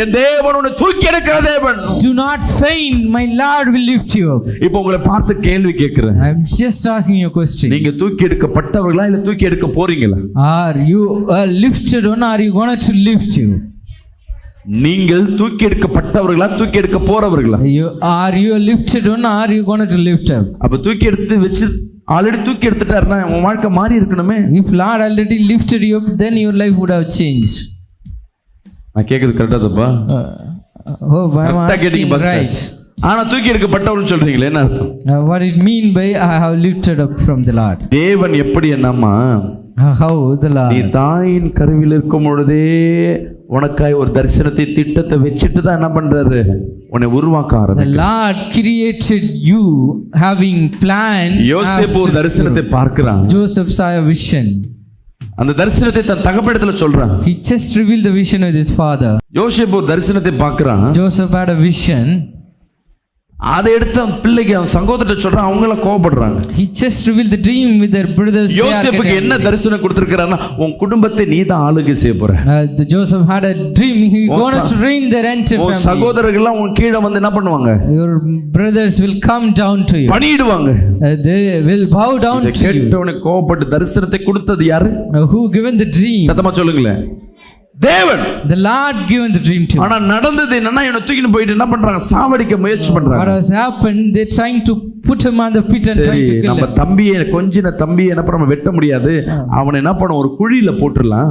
என் தேவன் உன்னை தூக்கி எடுக்கிற தேவன். Do not faint, my Lord will lift you up. இப்போ உங்களை பார்த்து கேள்வி கேட்கிறேன். I am just asking you a question. நீங்க தூக்கி எடுக்கப்பட்டவர்களா இல்ல தூக்கி எடுக்க போறீங்களா? Are you lifted or are you going to lift you? நீங்கள் தூக்கி எடுக்கப்பட்டவர்களா தூக்கி எடுக்க போறவர்களா? Are you lifted or are you going to lift up? அப்ப தூக்கி எடுத்து வச்சு ஆல்ரெடி தூக்கி எடுத்துட்டாருன்னா உன் வாழ்க்கை மாறி இருக்கணுமே. If Lord already lifted you up, then your life would have changed. நான் கேக்குது கரெக்டா தப்பா? Oh, I'm கரெக்டா asking கேட்டீங்க பாஸ்டர். right. ஆனா தூக்கி எடுக்கப்பட்டவர்னு சொல்றீங்களே, என்ன அர்த்தம்? What it mean by I have lifted up from the Lord? தேவன் எப்படி என்னம்மா, How the நீ Lord? தாயின் கருவில் இருக்கும் பொழுதே உனக்காய் ஒரு தரிசனத்தை திட்டத்தை வச்சுட்டு தான் என்ன பண்றாரு, உன்னை உருவாக்க The ஆரம்பிக்கிறார். Lord created you having planned. யோசேப்பு ஒரு after தரிசனத்தை பார்க்கிறான். Joseph saw a vision. அந்த தரிசனத்தை தன் தகப்பனிடத்துல சொல்றான். He just revealed the vision with his father. யோசேப்பு ஒரு தரிசனத்தை பார்க்கிறான். Joseph had a vision. அதை எடுத்து அவன் பிள்ளைக்கு அவன் சகோதரர்கிட்ட சொல்றான். அவங்கள கோபப்படுறாங்க. He just revealed the dream with their brothers. They are யோசேப்புக்கு getting என்ன angry. தரிசனம் கொடுத்திருக்கிறான்னா, உன் குடும்பத்தை நீ தான் ஆளுகை செய்ய போற. The Joseph had a dream. He going to reign their entire உன் family. சகோதரர்கள்லாம் உன் கீழே வந்து என்ன பண்ணுவாங்க, Your brothers will come down to you. பணியிடுவாங்க. They will bow down இதை to you. கேட்டவனுக்கு கோபப்பட்டு தரிசனத்தை கொடுத்தது யாரு? Who given the dream? சத்தமா சொல்லுங்களேன். தேவன். The Lord given the dream to you. ஆனா நடந்தது என்னன்னா, இவனை தூக்கிட்டு போயிட்டு என்ன பண்றாங்க, சாவடிக்க முயற்சி What பண்றாங்க. has happened? They're trying to put him on the pit and சரி, trying to kill நம்ம him. தம்பியை கொஞ்சின தம்பியை என்ன பண்ண வெட்ட முடியாது, அவனை என்ன பண்ண ஒரு குழியில போட்டுடலாம்.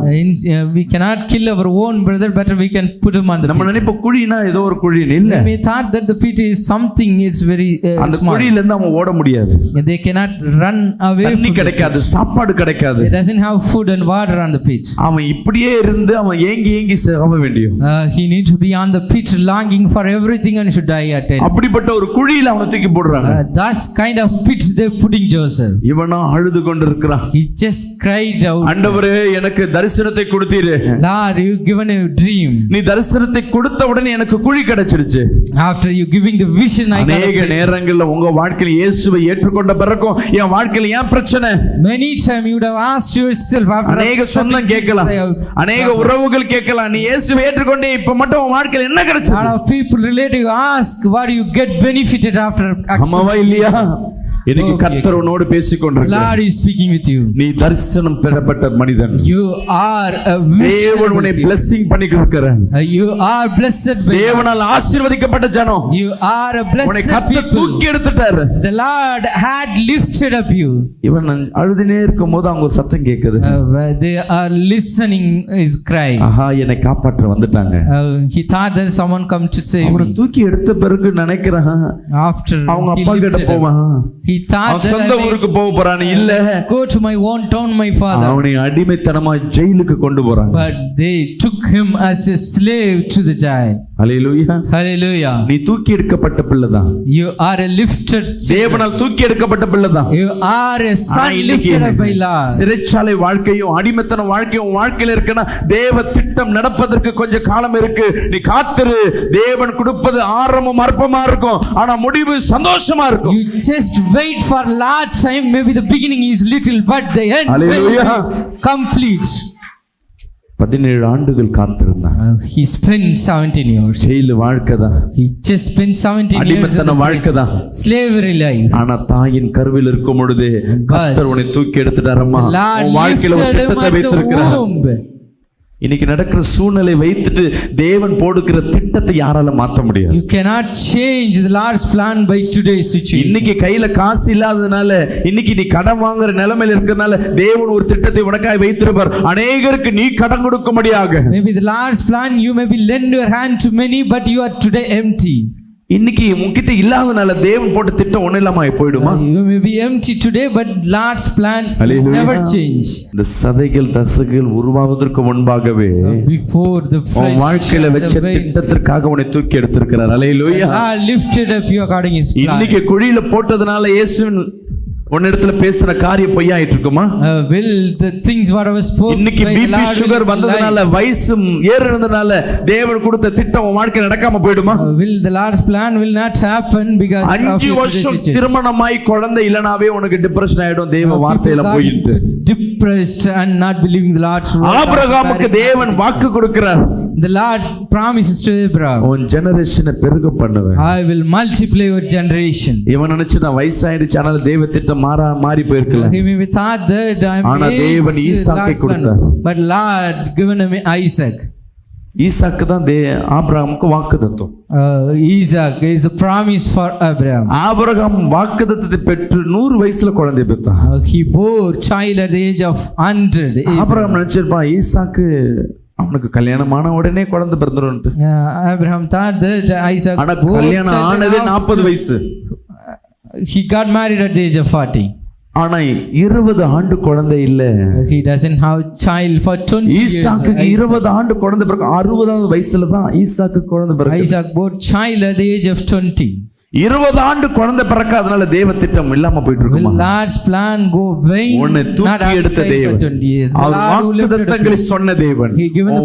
We cannot kill our own brother, but we can put him on the நம்ம pit. நினைப்ப குழினா ஏதோ ஒரு குழின்னு இல்ல. We thought that the pit is something. It's very அந்த small. குழியில இருந்து அவன் ஓட முடியாது. They cannot run away தண்ணி from the pit. கிடைக்காது, சாப்பாடு கிடைக்காது. It doesn't have food and water on the pit. அவன் இப்படியே இருந்து அவன் ஏங்கி ஏங்கி சாக வேண்டியும். He need to be on the pit longing for everything and should die at it. அப்படிப்பட்ட ஒரு குழியில அவனை தூக்கி போடுறாங்க. That's kind of pit they putting Joseph. இவனா அழுது கொண்டிருக்கிறான். He just cried out, ஆண்டவரே எனக்கு தரிசனத்தை கொடுத்தீரே. Lord, you given a dream. நீ தரிசனத்தை கொடுத்த உடனே எனக்கு குழி கிடைச்சிருச்சு. After you giving the vision, I got அநேக நேரங்கள்ல உங்க வாழ்க்கையில் இயேசுவை ஏற்றுக்கொண்ட பிறகும் என் வாழ்க்கையில் ஏன் பிரச்சனை? many time you would have asked yourself after அநேக சொந்தம் கேட்கலாம், அநேக உறவுகள் கேட்கலாம், நீ இயேசுவை ஏற்றுக்கொண்டே இப்ப மட்டும் உன் வாழ்க்கையில் என்ன கிடைச்சது? A lot of people relative ask what you get benefited after ஆமாவா இல்லையா? இன்னைக்கு கர்த்தர் உன்னோடு பேசிக் கொண்டிருக்கிறார். Lord is speaking with you. நீ தரிசனம் பெறப்பட்ட மனிதன். You are a தேவன் உன்னை blessing பண்ணிட்டு இருக்கிறார். You are blessed by தேவனால் ஆசீர்வதிக்கப்பட்ட ஜனம். You are a blessed உன்னை கர்த்தர் தூக்கி எடுத்துட்டார். The Lord had lifted up you. இவன் அழுதுனே இருக்கும்போது அவங்க சத்தம் கேக்குது. They are listening his cry. ஆஹா என்னை காப்பாற்ற வந்துட்டாங்க. He thought that someone come to save அவனை me. தூக்கி எடுத்த பிறகு நினைக்கிறான் After அவங்க he அப்பா கிட்ட lifted up, போவான். he thought that சொந்த ஊருக்கு போக போறான். இல்ல, go to my own town, my father. அவனை அடிமைத்தனமா ஜெயிலுக்கு கொண்டு போறாங்க. But they took him as a slave to the jail. Hallelujah. Hallelujah. நீ தூக்கி எடுக்கப்பட்ட பிள்ளைதான். You are a lifted child. தேவனால் தூக்கி எடுக்கப்பட்ட பிள்ளைதான். You are a son lifted up by Lord. சிறைச்சாலை வாழ்க்கையும் அடிமைத்தன வாழ்க்கையும் வாழ்க்கையில இருக்குன்னா தேவ திட்டம் நடப்பதற்கு கொஞ்சம் காலம் இருக்கு. நீ காத்திரு. தேவன் கொடுப்பது ஆரம்பம் அற்பமா இருக்கும், ஆனா முடிவு சந்தோஷமா இருக்கும். You just wait for Lord time. Maybe the beginning is little, but the end Hallelujah. will be complete. 17 ஆண்டுகள் காத்திருந்தான். He spent 17 years. ஜெயிலு வாழ்க்கைதான். He just spent 17 years in அடிமைத்தன the வாழ்க்கைதான். slavery life. ஆனா தாயின் கருவில் இருக்கும் பொழுது கர்த்தர் உன்னை தூக்கி எடுத்துட்டாரம்மா. உன் வாழ்க்கையில ஒரு திட்டத்தை வைத்திருக்கிறார். இன்னைக்கு நடக்கிற சூழ்நிலை வைத்துட்டு தேவன் போடுகிற திட்டத்தை யாரால மாற்ற முடியாது. You cannot change the Lord's plan by today's situation. இன்னைக்கு கையில காசு இல்லாததுனால, இன்னைக்கு நீ கடன் வாங்குற நிலைமையில இருக்கிறதுனால தேவன் ஒரு திட்டத்தை உனக்காய் வைத்திருப்பார். அநேகருக்கு நீ கடன் கொடுக்கும்படியாக. Maybe the Lord's plan, you may be lend your hand to many, but you are today empty. இன்னைக்கு உன்கிட்ட இல்லாதனால தேவன் போட்ட திட்டம் ஒண்ணு இல்லாம போயிடுமா? You may be empty today, but Lord's plan never change. இந்த சதைகள் தசைகள் உருவாவதற்கு முன்பாகவே Before the flesh, வாழ்க்கையில வச்ச திட்டத்திற்காக உன்னை தூக்கி எடுத்திருக்கிறார். ஹல்லேலூயா. God lifted up you according his plan. இன்னைக்கு குழியில போட்டதனால இயேசுவின் உன்னிடத்துல பேசுற காரியம் பொய்யாயிட்டு இருக்குமா? Will the things what I was spoke இன்னைக்கு பிபி சுகர் வந்ததனால வயசு ஏறுனதனால தேவன் கொடுத்த திட்டம் உன் வாழ்க்கையில நடக்காம போய்டுமா? Will the Lord's plan will not happen because of 5 வருஷம் திருமணமாய் குழந்தை இல்லனாவே உனக்கு டிப்ரஷன் ஆயிடும். தேவ வார்த்தையில போயிட்டு depressed and not believing the Lord's word. ஆபிரகாமுக்கு தேவன் வாக்கு கொடுக்கிறார். The Lord promises to Abraham, உன் ஜெனரேஷனை பெருக பண்ணுவேன். I will multiply your generation. இவன் நினைச்சு நான் வயசாயிடுச்சு அதனால தேவ திட்டம் மாறி போயிருக்கலாம். He may be thought that I am ஆனா தேவன் ஈசாக்கை கொடுத்தார். But Lord given him Isaac. ஈசாக்கு தான் ஆபிரகாமுக்கு வாக்குத்தத்தம். Isaac is a promise for Abraham. Abraham வாக்குத்தத்தத்தை பெற்று 100 வயசுல குழந்தை பெற்றான். He bore child at the age of 100. Abraham நினைச்சிருப்பான் ஈசாக்கு அவனுக்கு கல்யாணமான உடனே குழந்தை பிறந்துரும். Abraham thought that Isaac ஆனா கல்யாணம் ஆனதே 40 வயசு. He got married at the age of 40. ஆனா 20 ஆண்டு குழந்தை இல்ல. He doesn't have child for 20 years. ஈசாக்கு 20 ஆண்டு குழந்தை பிறகு 60வது வயசுல தான் ஈசாக்கு குழந்தை பிறகு. Isaac bore child at the age of 20. 20 ஆண்டு குழந்தை பிறக்காதனால தேவ திட்டம் இல்லாம போயிட்டு இருக்குமா? Lord's plan go vain. உன்னை தூக்கி எடுத்த தேவன், அவர் வாக்குத்தத்தங்களை சொன்ன தேவன்,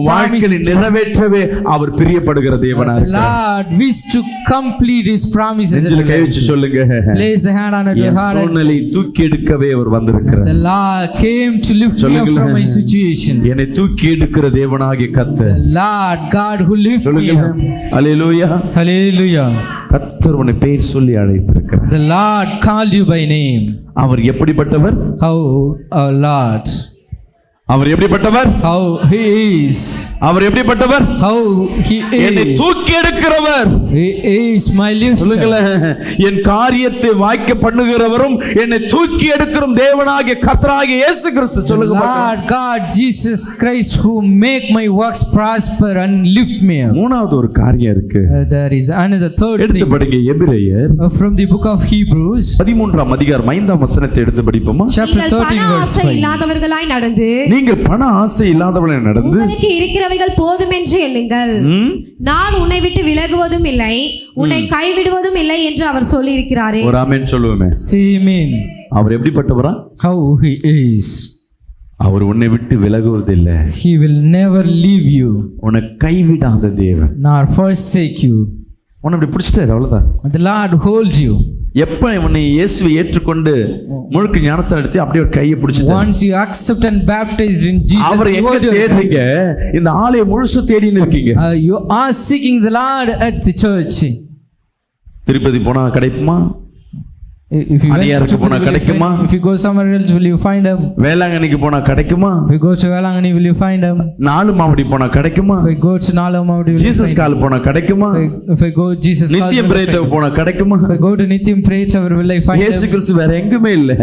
வாழ்க்கையை நிறைவேற்றவே அவர் பிரியப்படுகிற தேவனா இருக்கிறார். Lord wish to complete his promises. நெஞ்சில கை வச்சு சொல்லுங்க, place the hand on your heart. சூழ்நிலை தூக்கி எடுக்கவே அவர் வந்திருக்கிறார். The Lord came to lift me up from my situation. என்னை தூக்கி எடுக்கிற தேவனாகிய கர்த்தர், Lord God who lift me up. Hallelujah. Hallelujah. கர்த்தர் உன்னை பேர் சொல்லி அழைத்திருக்கிறார். The Lord called you by name. அவர் எப்படிப்பட்டவர்? How our Lord. அவர் எப்படிப்பட்டவர்? How he is. அவர் எப்படிப்பட்டவர்? How he is. என்னை தூக்கி எடுக்கிறவர். He is my lifter. சொல்லுங்களே, என் காரியத்தை வாய்க்க பண்ணுகிறவரும் என்னை தூக்கி எடுக்கிற தேவனாகிய கர்த்தராகிய இயேசு கிறிஸ்து. சொல்லுங்க Lord God Jesus Christ who make my works prosper and lift me up. மூணாவது ஒரு காரியம் இருக்கு. There is another third எடுத்து thing. படிங்க எபிரேயர் From the book of Hebrews 13ஆம் அதிகாரம் 5ஆம் வசனத்தை எடுத்து படிப்போமா? chapter 13 verse 5. இல்லாதவர்களாய் நடந்து நீங்கள் பண ஆசை இல்லாதவளை நடந்து உங்களுக்கு இருக்கிறவைகள் போதும் என்று எண்ணுங்கள். நான் உன்னை விட்டு விலகுவதும் இல்லை, உன்னை கைவிடுவதும் இல்லை என்று அவர் சொல்லி இருக்கிறாரே. ஒரு ஆமென் சொல்லுவோமே. Say amen. Our எப்படிப்பட்டவரா? How he is. அவர் உன்னை விட்டு விலகுவதில்லை. He will never leave you உன்னை கைவிடாத தேவன். nor forsake you. உன்னை இப்படி பிடிச்சிட்டாரு, அவ்வளவுதான். The Lord holds you. எப்ப உன்னை இயேசுவை ஏற்றுக்கொண்டு முழுக்க ஞானஸ்தானம் எடுத்து அப்படியே ஒரு கையை பிடிச்சிட்டாரு. Once you accept and baptized in Jesus, அவர் எங்க தேடுறீங்க? இந்த ஆலயம் முழுசு தேடின்னு இருக்கீங்க. you are seeking the Lord at the church. Tirupati போனா கிடைக்குமா? If you அடியாருக்கு போனா கிடைக்குமா? if you go somewhere else, will you find him? வேளாங்கண்ணிக்கு போனா கிடைக்குமா? If you go to Velangani, will you find him? நாலு மாவடி போனா கிடைக்குமா? If you go to Nalamavadi, will you Jesus find கால் போனா கிடைக்குமா? him? If I go Jesus calls, நித்தியம் will I find பிரேத்த him? போனா கிடைக்குமா? If I go to Nityam Preach, where will I find இயேசு him? கிறிஸ்து வேற எங்குமே இல்ல.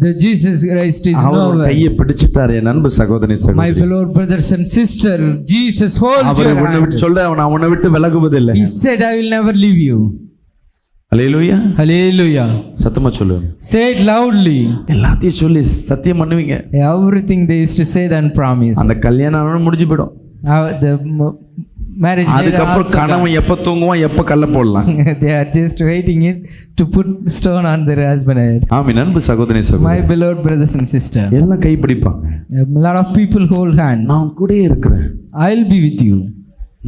The Jesus Christ is our nowhere. கையை பிடிச்சிட்டாரு. என் அன்பு சகோதரி My சகோதரி, beloved brothers and sisters, Jesus holds our your உன்னை hand. விட்டு சொல்ல நான் உன்னை விட்டு விலகுவதில்லை. He said, I will never leave you. Hallelujah. Hallelujah. சத்தமா சொல்லுங்க. Say it loudly. எல்லாத்தையும் சொல்லி சத்தியம் பண்ணுவீங்க. Everything they used to say and promise. அந்த கல்யாணம் ஆனாலும் முடிஞ்சு போயிடும். The marriage later அதுக்கப்புறம் also கணவன் எப்ப தூங்குவான், எப்ப கல்ல போடலாம். they are just waiting it to put stone on their husband head. ஆமென். அன்பு சகோதரி My சகோதரி, beloved brothers and sisters, எல்லாம் கை பிடிப்பாங்க. a lot of people hold hands. நான் கூடயே இருக்கிறேன், I'll be with you.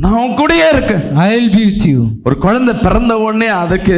நான் கூடயே இருக்கேன். I'll be with you. ஒரு குழந்தை பிறந்த உடனே அதுக்கு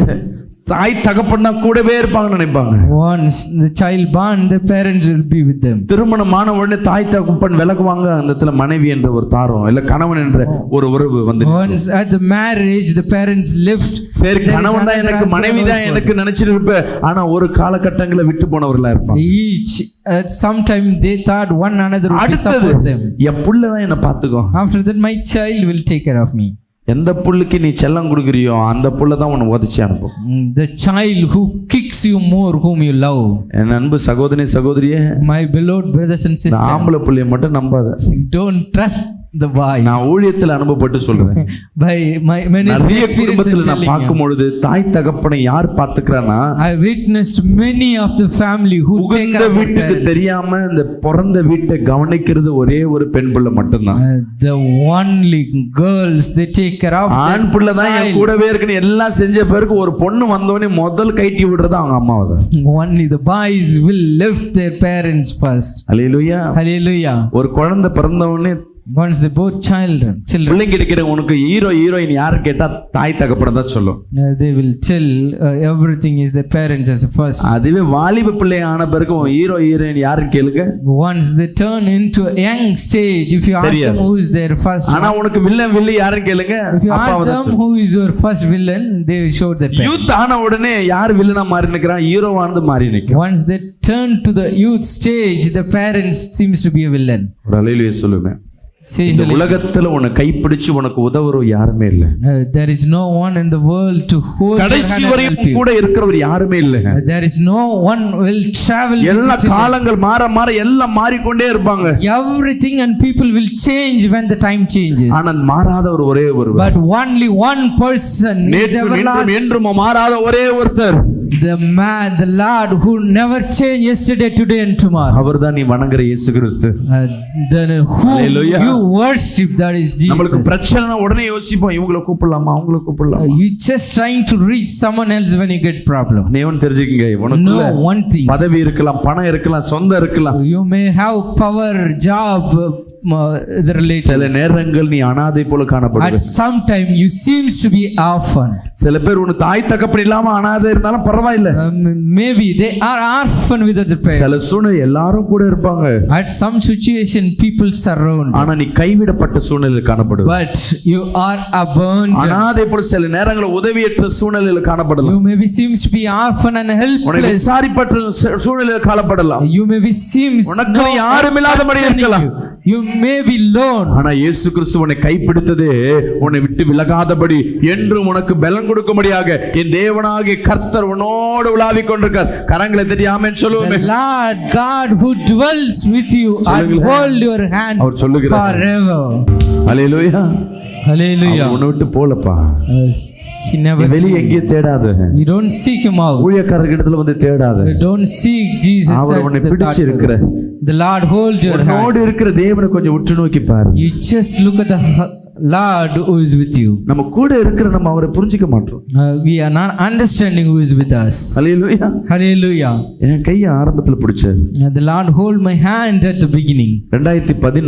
தாய் தகப்பன்னா கூடவே இருப்பாங்கன்னு நினைப்பாங்க. Once the child born, the parents will be with them. திருமணமான உடனே தாய் தகப்பன் விலகுவாங்க. அந்த இடத்துல மனைவி என்ற ஒரு தாரம் இல்ல கணவன் என்ற ஒரு உறவு வந்து Once at the marriage, the parents left. சரி கணவன் தான் எனக்கு, மனைவி தான் எனக்கு நினைச்சிட்டு இருப்ப. ஆனா ஒரு காலகட்டங்களை விட்டு போனவர்களா இருப்பாங்க. Each at some time they thought one another would அடுத்தது support them. என் புள்ள தான் என்ன பாத்துக்கும். After that, my child will take care of me. எந்த புள்ளுக்கு நீ செல்லம் கொடுக்குறியோ அந்த புள்ள தான் உன்னை உதச்சி அனுப்பும். The child who kicks you more, whom you love. என் அன்பு சகோதரி சகோதரியே, My beloved brothers and sisters, ஆம்பளை புள்ளைய மட்டும் நம்பாத. don't trust the boy. நான் ஊழியத்தில் அனுபவப்பட்டு சொல்றேன். By my many நிறைய experiences குடும்பத்தில் நான் telling you. பார்க்கும் பொழுது தாய் தகப்பனை யார் பாத்துக்கிறானா, I witnessed many of the family who take உகந்த care of their வீட்டுக்கு parents. தெரியாம இந்த பிறந்த வீட்டை கவனிக்கிறது ஒரே ஒரு பெண் பிள்ளை மட்டும்தான். The only girls they take care of ஆண் their பிள்ளை தான் என் child. கூடவே இருக்குன்னு எல்லாம் செஞ்ச பிறகு ஒரு பொண்ணு வந்தோடனே முதல் கைட்டி விடுறது அவங்க அம்மாவை தான். Only the boys will lift their parents first. Hallelujah. Hallelujah. ஒரு குழந்தை பிறந்த உடனே Once they both children, பிள்ளைங்க இருக்கிற உனக்கு ஹீரோ ஹீரோயின் யாரு கேட்டா தாய் தகப்பனை தான் சொல்லும். they will tell everything is their parents as a first. அதுவே வாலிப பிள்ளை ஆன பிறகு உன் ஹீரோ ஹீரோயின் யாருன்னு கேளுங்க. Once they turn into a young stage, if you ask them who is their first, ஆனா உனக்கு வில்லன் வில்லி யாருன்னு கேளுங்க. if you ask them who is your first villain, they will show their parents. Youth ஆன உடனே யார் வில்லனா மாறி நிக்கிறான், ஹீரோவானது மாறி நிக்கும். Once they turn to the youth stage, the parents seems to be a villain. ஒரு அல்லேலூயா சொல்லுவேன். Say இந்த உலகத்துல உன்னை கைப்பிடிச்சு உனக்கு உதவுறவர் யாருமே இல்ல. there is no one in the world to hold your கடைசி hand and வரையும் help you. கூட இருக்கிறவர் யாருமே இல்ல. There is no one will travel with எல்லா you. காலங்கள் மாற மாற எல்லாம் மாறிக்கொண்டே இருப்பாங்க. Everything and people will change when the time changes. ஆனா மாறாத ஒரு ஒரே ஒருவர், But only one person is நேற்றும் இன்றும் everlasting. என்றும் மாறாத ஒரே ஒருத்தர், The man, the Lord who never changed yesterday, today and tomorrow. அவர்தான் நீ வணங்குற இயேசு கிறிஸ்து. Then who Hallelujah. you worship, that is நமக்கு Jesus. பிரச்சனை உடனே யோசிப்போம், இவங்களை கூப்பிடலாமா அவங்களை கூப்பிடலாமா. You just trying to reach someone else when you get problem. நீவன் தெரிஞ்சுக்கங்க, உனக்கு No, one thing. பதவி இருக்கலாம், பணம் இருக்கலாம், சொந்தம் இருக்கலாம். You may have power, job, the relatives. சில நேரங்கள் நீ அனாதை போல At காணப்படுவ. some time you seems to be orphan. சில பேர் உன் தாய் தகப்பன் இல்லாம அனாதை இருந்தாலும் பரவாயில்ல. Maybe they are orphan without the parents. சில சூழ்நிலை எல்லாரும் கூட இருப்பாங்க. At some situation people surround. ஆனா நீ கைவிடப்பட்ட சூழ்நிலையில் காணப்படுவ. But you are abandoned. அனாதை போல சில நேரங்களில் உதவியற்ற சூழ்நிலையில் காணப்படலாம். You maybe seems to be orphan and உன்னை helpless. விசாரிப்பட்ட சூழ்நிலையில் காணப்படலாம். You maybe seems உனக்கு யாரும் இல்லாதபடி இருக்கலாம். You may be alone. ஆனா இயேசு கிறிஸ்து உன்னை கைப்பிடித்தது உன்னை விட்டு விலகாதபடி என்றும் உனக்கு பலன் கொடுக்கும்படியாக என் தேவனாகிய கர்த்தர் உன்னோடு உலாவிக் கொண்டிருக்கார். கரங்களை தட்டி ஆமென் The சொல்லுவோமே. Lord God who dwells with you and hold your hand அவர் சொல்லுகிறார். forever. அல்லேலூயா. Hallelujah. உன்னை விட்டு போலப்பா. He never. வெளியே எங்கேயும் தேடாத, You don't seek him out. ஊழியக்காரர்கள் இடத்துல வந்து தேடாத. You don't seek Jesus our at உன்னை the பிடிச்சு God's இருக்கிற side. The Lord hold your hand. உன்னோடு இருக்கிற தேவனை கொஞ்சம் உற்று நோக்கி பாரு. You just look at the Lord who is with you. நம்ம கூட இருக்கிற நம்ம அவரை புரிஞ்சிக்க மாட்டோம். We are not understanding who is with us. Hallelujah. Hallelujah. என் கையை ஆரம்பத்துல பிடிச்சாரு. The Lord hold my hand at the beginning. 2014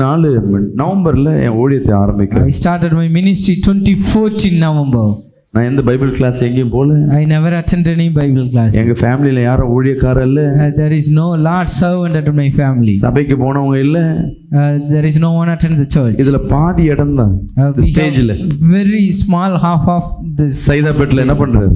நவம்பர்ல என் ஊழியத்தை ஆரம்பிக்கிறேன். I started my ministry 2014 November. நான் எந்த பைபிள் கிளாஸ் எங்கேயும் போல. I never attended any Bible class. எங்க ஃபேமிலில யாரும் ஊழியக்காரர் இல்ல. There is no Lord servant at my family. சபைக்கு போனவங்க இல்ல. There is no one attend the church. இதுல பாதி இடம் தான் ஸ்டேஜ்ல. Very small half of this. சைதாப்பேட்ல என்ன பண்றாரு?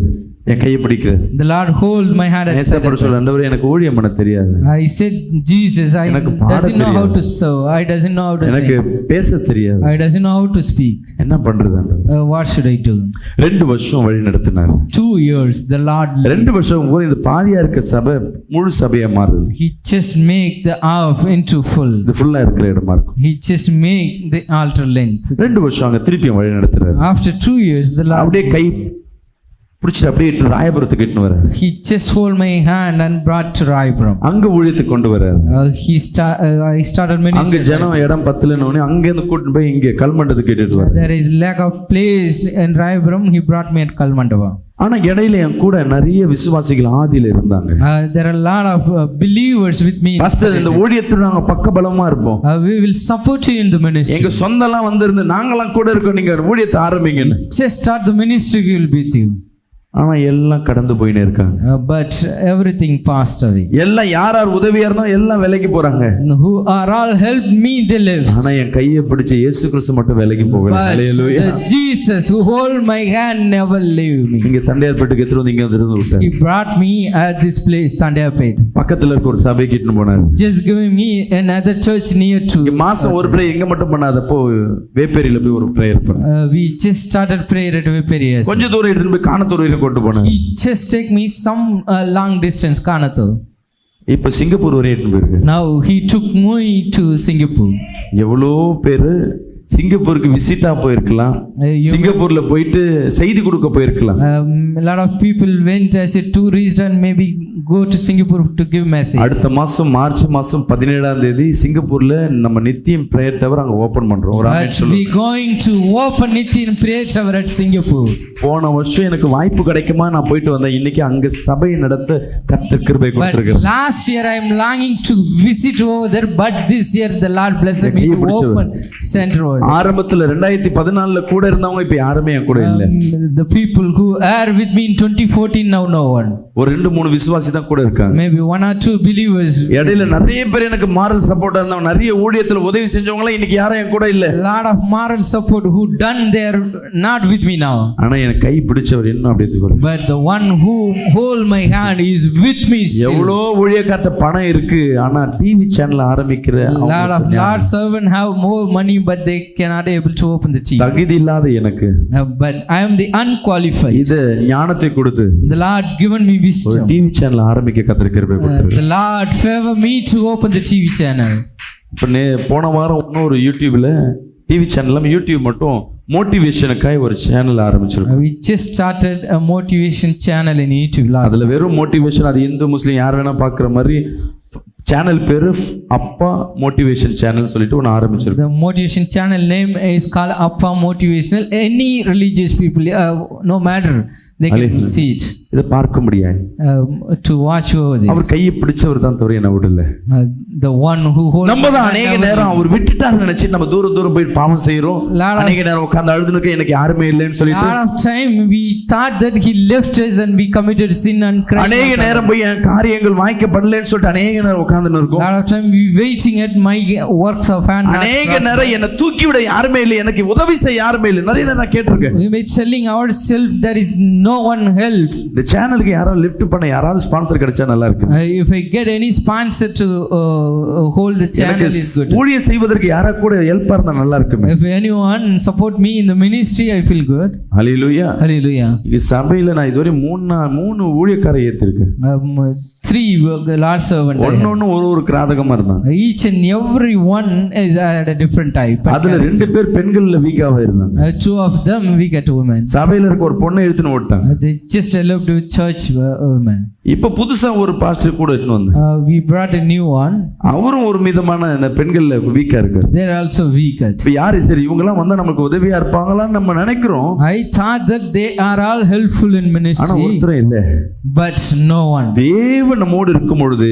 என் கையை பிடிக்கிறார். The Lord hold my hand at ஏசாப்பட சொல்ற ஆண்டவரே எனக்கு ஊழியம் பண்ண தெரியாது. I said Jesus I doesn't know how to serve. I doesn't know how to எனக்கு பேச தெரியாது. I doesn't know how to speak. என்ன பண்றது ஆண்டவரே? What should I do? 2 வருஷம் வழி நடத்தினார். 2 years the Lord 2 வருஷம் போய் இந்த பாதியா இருக்க சபை முழு சபையா மாறுது. He just make the half into full. இது ஃபுல்லா இருக்கிற இடமா இருக்கும். He just make the altar length. 2 வருஷம் அங்க திருப்பி வழி நடத்துறாரு. After 2 years the Lord அப்படியே கை பிடிச்சிட்டு அப்படியே ராயபுரத்துக்கு இட்டுன்னு வர. He just hold my hand and brought to Raipuram. அங்க ஊழியத்துக்கு கொண்டு வராரு. I started ministry. அங்க ஜனம் இடம் பத்தலன்னு அங்க இருந்து கூட்டிட்டு போய் இங்க கல்மண்டத்துக்கு இட்டுட்டு வர. There is lack of place in Raipuram. He brought me at Kalmandava. ஆனா இடையில என் கூட நிறைய விசுவாசிகள் ஆதியில இருந்தாங்க. There are a lot of believers with me. Pastor இந்த ஊழியத்துல நாங்க பக்கபலமா இருப்போம். We will support you in the ministry. எங்க சொந்தெல்லாம் வந்திருந்து நாங்கலாம் கூட இருக்கோம், நீங்க ஊழியத்தை ஆரம்பிங்கன்னு. Just start the ministry, we will be with you. ஆனா எல்லாம் கடந்து போயினே இருக்காங்க. But everything passed away. எல்லாம் யார் உதவியா இருந்தா எல்லாம் விலைக்கு போறாங்க. Who are all helped me they live. ஆனா என் கையை பிடிச்ச இயேசு கிறிஸ்து மட்டும் விலைக்கு போகல. ஹalleluya. Jesus who hold my hand never leave me. இங்க தண்டையார்பேட்டுக்கு எடுத்து வந்து இங்க இருந்து விட்டார். He brought me at this place Tandiyarpet. பக்கத்துல இருக்க ஒரு சபைக்கு இட்டுன்னு போனார். Just giving me another church near to. மாசம் ஒரு பிரேயர் எங்க மட்டும் பண்ணாதப்போ வேப்பேரியில போய் ஒரு பிரேயர் பண்ண. We just started prayer at Veperi. கொஞ்ச தூரம் எடுத்து போய் கானத்தூர் கொண்டு போனார். He just take me some long distance Kanathur. இப்ப சிங்கப்பூர் வரை எடுத்து போயிருக்கு. Now he took me to Singapore. எவ்வளோ பேரு சிங்கப்பூருக்கு விசிட்டா போயிருக்கலாம், சிங்கப்பூர்ல போயிட்டு செய்தி கொடுக்க போயிருக்கலாம். A lot of people went as a tourist and maybe go to Singapore to give message. அடுத்த மாசம் மார்ச் மாசம் 17ஆம் தேதி சிங்கப்பூர்ல நம்ம நித்தியம் பிரேயர் டவர் அங்க ஓபன் பண்றோம். ஒரு ஆமென் சொல்லுங்க. We going to open Nithiyan prayer tower at Singapore. போன வருஷம் எனக்கு வாய்ப்பு கிடைக்குமா நான் போயிட்டு வந்தேன். இன்னைக்கு அங்க சபை நடத்த கர்த்தர் கிருபை கொடுத்திருக்கிறார். Last year I am longing to visit over there, but this year the Lord blessed me to open center over there. ஆரம்பத்துல 2014ல கூட இருந்தவங்க இப்ப யாருமே என் கூட இல்ல. The people who are with me in 2014 now no one. ஒரு 2-3 விசுவாசி தான் கூட இருக்காங்க. Maybe 1 or 2 believers. இடையில நிறைய பேர் எனக்கு moral support இருந்தவங்க, நிறைய ஊழியத்துல உதவி செஞ்சவங்க இன்னைக்கு யாரும் என் கூட இல்ல. Lot of moral support who done there not with me now. ஆனா எனக்கு கை பிடிச்சவர் இன்னும் அப்படியே இருக்காரு. But the one who hold my hand is with me still. எவ்வளோ ஊழியக்காரட்ட பணம் இருக்கு, ஆனா டிவி சேனல் ஆரம்பிக்கிற lot of Lord servant have more money but they cannot able to open the TV. தகுதி இல்லாத எனக்கு But I am the unqualified. இது ஞானத்தை கொடுத்து The Lord given me wisdom. TV channel ஆரம்பிக்க கர்த்தர் கிருபை கொடுத்தார். The Lord favor me to open the TV channel. இப்போ போன வாரம் இன்னொரு யூடியூப்ல டிவி சேனல் யூடியூப் மட்டும் மோட்டிவேஷனுக்காக ஒரு சேனல் ஆரம்பிச்சிருக்கோம். We just started a motivation channel in YouTube last. அதுல வெறும் மோட்டிவேஷன், அது இந்து முஸ்லீம் யார் வேணா பார்க்குற மாதிரி சேனல் பேரு அப்பா மோட்டிவேஷன் சேனல் சொல்லிட்டு ஒன்று ஆரம்பிச்சிருக்கோம். The motivation channel name is called Appa Motivational. Any religious people, no matter, they can see it. இதை பார்க்க முடியாது. To watch over this. அவர் கையை பிடிச்சவர் தான் தவிர என்ன விடல. The one who hold. நம்ம தான் அநேக நேரம் அவர் விட்டுட்டாரு நினைச்சு நம்ம தூரம் தூரம் போய் பாவம் செய்யறோம். அநேக நேரம் உட்கார்ந்து அழுதுனுக்கு எனக்கு யாருமே இல்லைன்னு சொல்லிட்டு. Lot of time we thought that he left us and we committed sin and cried. அநேக நேரம் போய் என் காரியங்கள் வாய்க்கப்படலைன்னு சொல்லிட்டு அநேக நேரம் உட்கார்ந்து இருக்கோம். Lot of time we waiting at my works of hand. அநேக நேரம் என்ன தூக்கி விட யாருமே இல்லை, எனக்கு உதவி செய்ய யாருமே இல்லை. நிறைய நேரம் நான் கேட்டிருக்கேன். We may telling ourselves there is no one help. இந்த சேனலுக்கு யாராவது லிஃப்ட் பண்ண யாராவது ஸ்பான்சர் கிடைச்சா நல்லா இருக்கும். If I get any sponsor to hold the channel is good. ஊழியம் செய்வதற்கு யாரா கூட ஹெல்ப்பா இருந்தா நல்லா இருக்கும். If anyone support me in the ministry I feel good. Hallelujah. Hallelujah. இந்த சபையில நான் இதுவரை 3 ஊழியக்காரரை ஏத்திருக்கேன். Lord servant I had. ஒன்னொன்னு ஒரு கிராதகமா இருந்தாங்க. Each and every one is at a different type. அதுல 2 பேர் பெண்கள்ல வீக்காவா இருந்தாங்க. 2 of them weak at women. சபையில இருக்க ஒரு பொண்ணை எடுத்துன்னு ஓட்டாங்க. They just allowed to church women. இப்ப புதுசா ஒரு பாஸ்டர் கூட எடுத்துன்னு வந்தாங்க. We brought a new one. அவரும் ஒரு விதமான பெண்கள்ல வீக்கா இருக்காரு. They are also weak at. இப்ப யாரு சரி இவங்க எல்லாம் வந்தா நமக்கு உதவியா இருப்பாங்களான்னு நம்ம நினைக்கிறோம். I thought that they are all helpful in ஆனா ministry, ஒருத்தரும் இல்ல. but no one. தேவன் நம்மோடு இருக்கும் பொழுது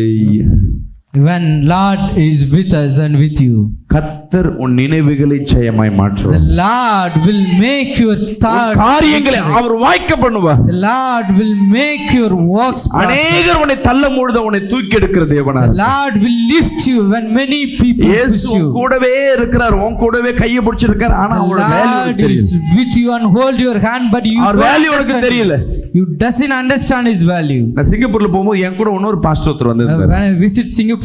When Lord is with us and with you, கர்த்தர் உன் நினைவுகளை ஜெயமாய் the மாற்றுவார். Lord will make your thoughts. காரியங்களை அவர் வாய்க்க பண்ணுவார். The Lord will make your works prosper. அநேகர் உன்னை தள்ளும் பொழுது உன்னை தூக்கி எடுக்கிற தேவனா. The Lord will lift you when many people push இயேசு you. கூடவே இருக்கிறார், உன் கூடவே கையை பிடிச்சிருக்கார். ஆனா The அவரோட Lord வேல்யூ is தெரியல. with you and hold your hand, but you அவர் don't வேல்யூ உனக்கு understand. தெரியல. You doesn't understand his value. நான் சிங்கப்பூர்ல போகும்போது என் கூட இன்னொரு பாஸ்டர் ஒருத்தர் வந்திருந்தார். When I visit Singapore,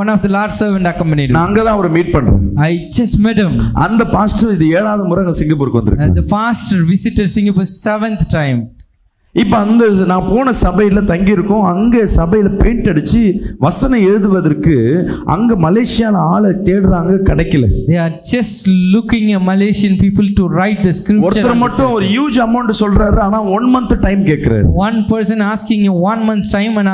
one of the Lord servant accompanied me. நான் அங்க தான் அவரை மீட் பண்றேன். I just met him. அந்த பாஸ்டர் இது 7வது முறை நான் சிங்கப்பூருக்கு வந்திருக்கேன். The pastor visited Singapore 7th time. இப்ப அந்த நான் போன சபையில தங்கி இருக்கோம். அங்க சபையில பெயிண்ட் அடிச்சு வசனம் எழுதுவதற்கு அங்க மலேசியால ஆளை தேடுறாங்க, கிடைக்கல. They are just looking at Malaysian people to write the scripture. ஒருத்தர் மட்டும் ஒரு ஹியூஜ் அமௌண்ட் சொல்றாரு, ஆனா 1 month டைம் கேக்குறாரு. One person asking you 1 month time and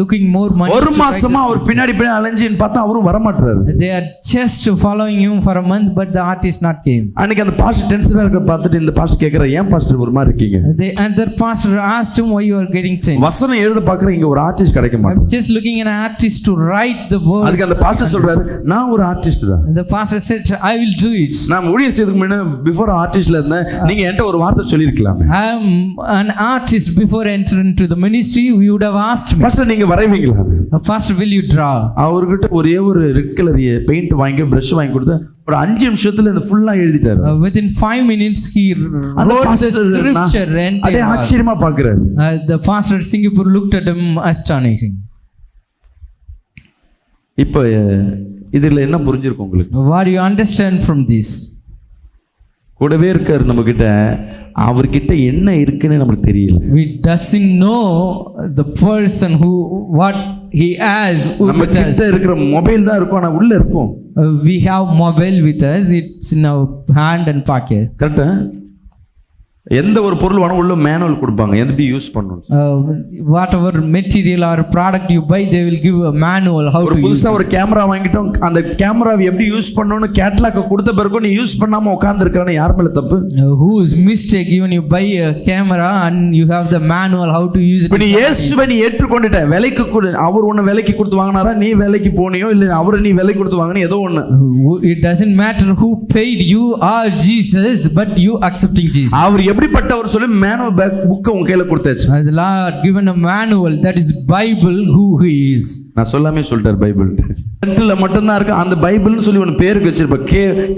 looking more money. ஒரு மாசமா அவர் பின்னாடி அலைஞ்சின்னு பார்த்தா அவரும் வர மாட்டாரு. They are just following him for a month, but the artist not came. அன்னைக்கு அந்த பாஸ்டர் டென்ஷனா இருக்க பார்த்துட்டு இந்த பாஸ்டர் கேக்குறாரு, ஏன் பாஸ்டர் ஒரு மாதிரி இருக்கீங்க? And the pastor asked him why you are getting changed. வசனம் எழுத பாக்குறேன், இங்க ஒரு ஆர்டிஸ்ட் கிடைக்க I'm மாட்டாங்க. just looking at an artist to write the words. அதுக்கு அந்த பாஸ்டர் சொல்றாரு, நான் ஒரு ஆர்டிஸ்ட் தான். And the pastor said, I will do it. நான் ஊழியம் செய்யறதுக்கு முன்னாடி பிஃபோர் ஆர்டிஸ்ட்ல இருந்தேன், நீங்க என்கிட்ட ஒரு வார்த்தை சொல்லிருக்கலாமே. I am an artist. Before entering into the ministry, you would have asked me, pastor நீங்க வரைவீங்களா? Pastor, will you draw? அவர்கிட்ட ஒரே ஒரு ரெட் கலர் பெயிண்ட் வாங்கி பிரஷ் வாங்கி கொடுத்து ஒரு 5 நிமிஷத்துல இந்த ஃபுல்லா எழுதிட்டாரு. Within 5 minutes, he அந்த wrote the பாஸ்டர் scripture. அதே ஆச்சரியமா பாக்குறாரு. The pastor at Singapore looked at him astonishing. இப்போ இதுல என்ன புரிஞ்சிருக்கும் உங்களுக்கு? What do you understand from this? கூடவே இருக்காரு நம்ம கிட்ட, அவர்கிட்ட என்ன இருக்குன்னு நமக்கு தெரியல. We doesn't know the person who what he has நம்ம with us. கிட்ட இருக்கிற மொபைல் தான் இருக்கும், ஆனா உள்ள இருக்கும். We have mobile with us. It's in our hand and pocket. கரெக்டா? எந்த ஒரு பொருள் வாங்க உள்ள மேனுவல் கொடுப்பாங்க, எப்படி யூஸ் பண்ணணும். Whatever material or product you buy, they will give a manual how ஒரு to use. புதுசா ஒரு கேமரா வாங்கிட்டோம், அந்த கேமராவை எப்படி யூஸ் பண்ணணும்னு கேட்லாக் கொடுத்த பிறகு நீ யூஸ் பண்ணாம உட்கார்ந்து இருக்கறன யார் மேல தப்பு? Whose mistake? Even you buy a camera and you have the manual how to use it. இப்ப நீ இயேசுவை நீ ஏற்றுக்கொண்டுட்ட, விலைக்கு கொடு, அவர் உன்னை விலைக்கு கொடுத்து வாங்கினாரா, நீ விலைக்கு போனியோ இல்ல அவரை நீ விலைக்கு கொடுத்து வாங்கினோ, ஏதோ ஒண்ணு. It doesn't matter who paid you or Jesus, but you accepting Jesus. அவர் எப்படிப்பட்டவர் சொல்லி மேனுவல் புக்கை உன் கையில கொடுத்தாச்சு. The Lord given a manual, that is Bible, who he is. நான் சொல்லாமே சொல்லிட்டார் பைபிள். சென்டர்ல மட்டும் தான் இருக்கு அந்த பைபிள்னு சொல்லி ஒரு பேருக்கு வச்சிருப்ப,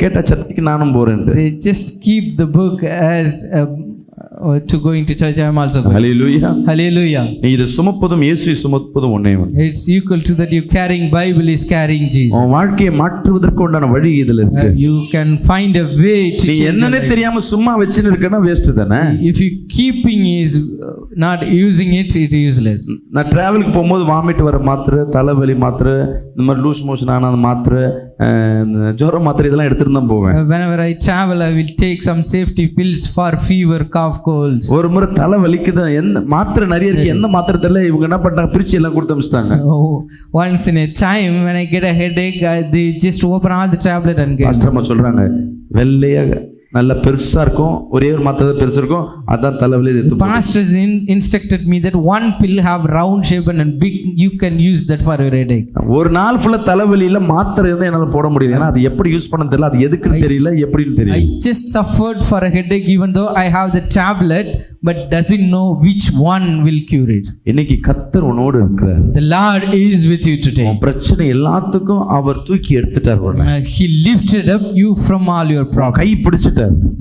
கேட்டா சர்ச்சுக்கு நானும் போறேன். They just keep the book as to going to church. I am also going. Hallelujah. Hallelujah. நீ இதை சுமப்பதும் இயேசுவை சுமப்பதும் ஒண்ணே ஒன்று. It's equal to that you carrying Bible is carrying Jesus. உன் வாழ்க்கையை மாற்றுவதற்கு உண்டான வழி இதுல இருக்கு. You can find a way to நீ change your என்னன்னே life. தெரியாம சும்மா வச்சுன்னு இருக்கனா வேஸ்ட் தானே. If you keeping is not using it, it is useless. நான் டிராவலுக்கு போகும்போது வாமிட் வர மாத்திரை, தலைவலி மாத்திரை, இந்த மாதிரி லூஸ் மோஷன் ஆன மாத்திரை, ஜுரம் மாத்திரை இதெல்லாம் எடுத்துட்டு தான் போவேன். Whenever I travel, I will take some safety pills for fever, cough, colds. ஒரு முறை தலை வலிக்குது, என்ன மாத்திரை நிறைய இருக்கு, என்ன மாத்திரை தெரியல, இவங்க என்ன பண்ணாங்க, பிரிச்சு எல்லாம் கொடுத்து அனுப்பிச்சிட்டாங்க. Once in a time when I get a headache, they just open all the tablet and get. பாஸ்டர்மா சொல்றாங்க, வெள்ளையா நல்ல பெருசா இருக்கும், ஒரே ஒரு மாத்திரை பெருசா இருக்கும், அதான் தலைவலி. The pastors instructed me that one pill have round shape and big, you can use that for your headache. ஒரு நாள் ஃபுல்லா தலைவலியில மாத்திரை இருந்தா என்னால போட முடியல, ஏன்னா அது எப்படி யூஸ் பண்ண தெரியல, அது எதுக்குன்னு தெரியல, எப்படின்னு தெரியல. I just suffered for a headache even though I have the tablet, but doesn't know which one will cure it. இன்னைக்கு கர்த்தர் உன்னோடு இருக்கிறார். The Lord is with you today. உன் பிரச்சனை எல்லாத்துக்கும் அவர் தூக்கி எடுத்துட்டார். He lifted up you from all your problems. Guy பிடிச்சிட்டார்.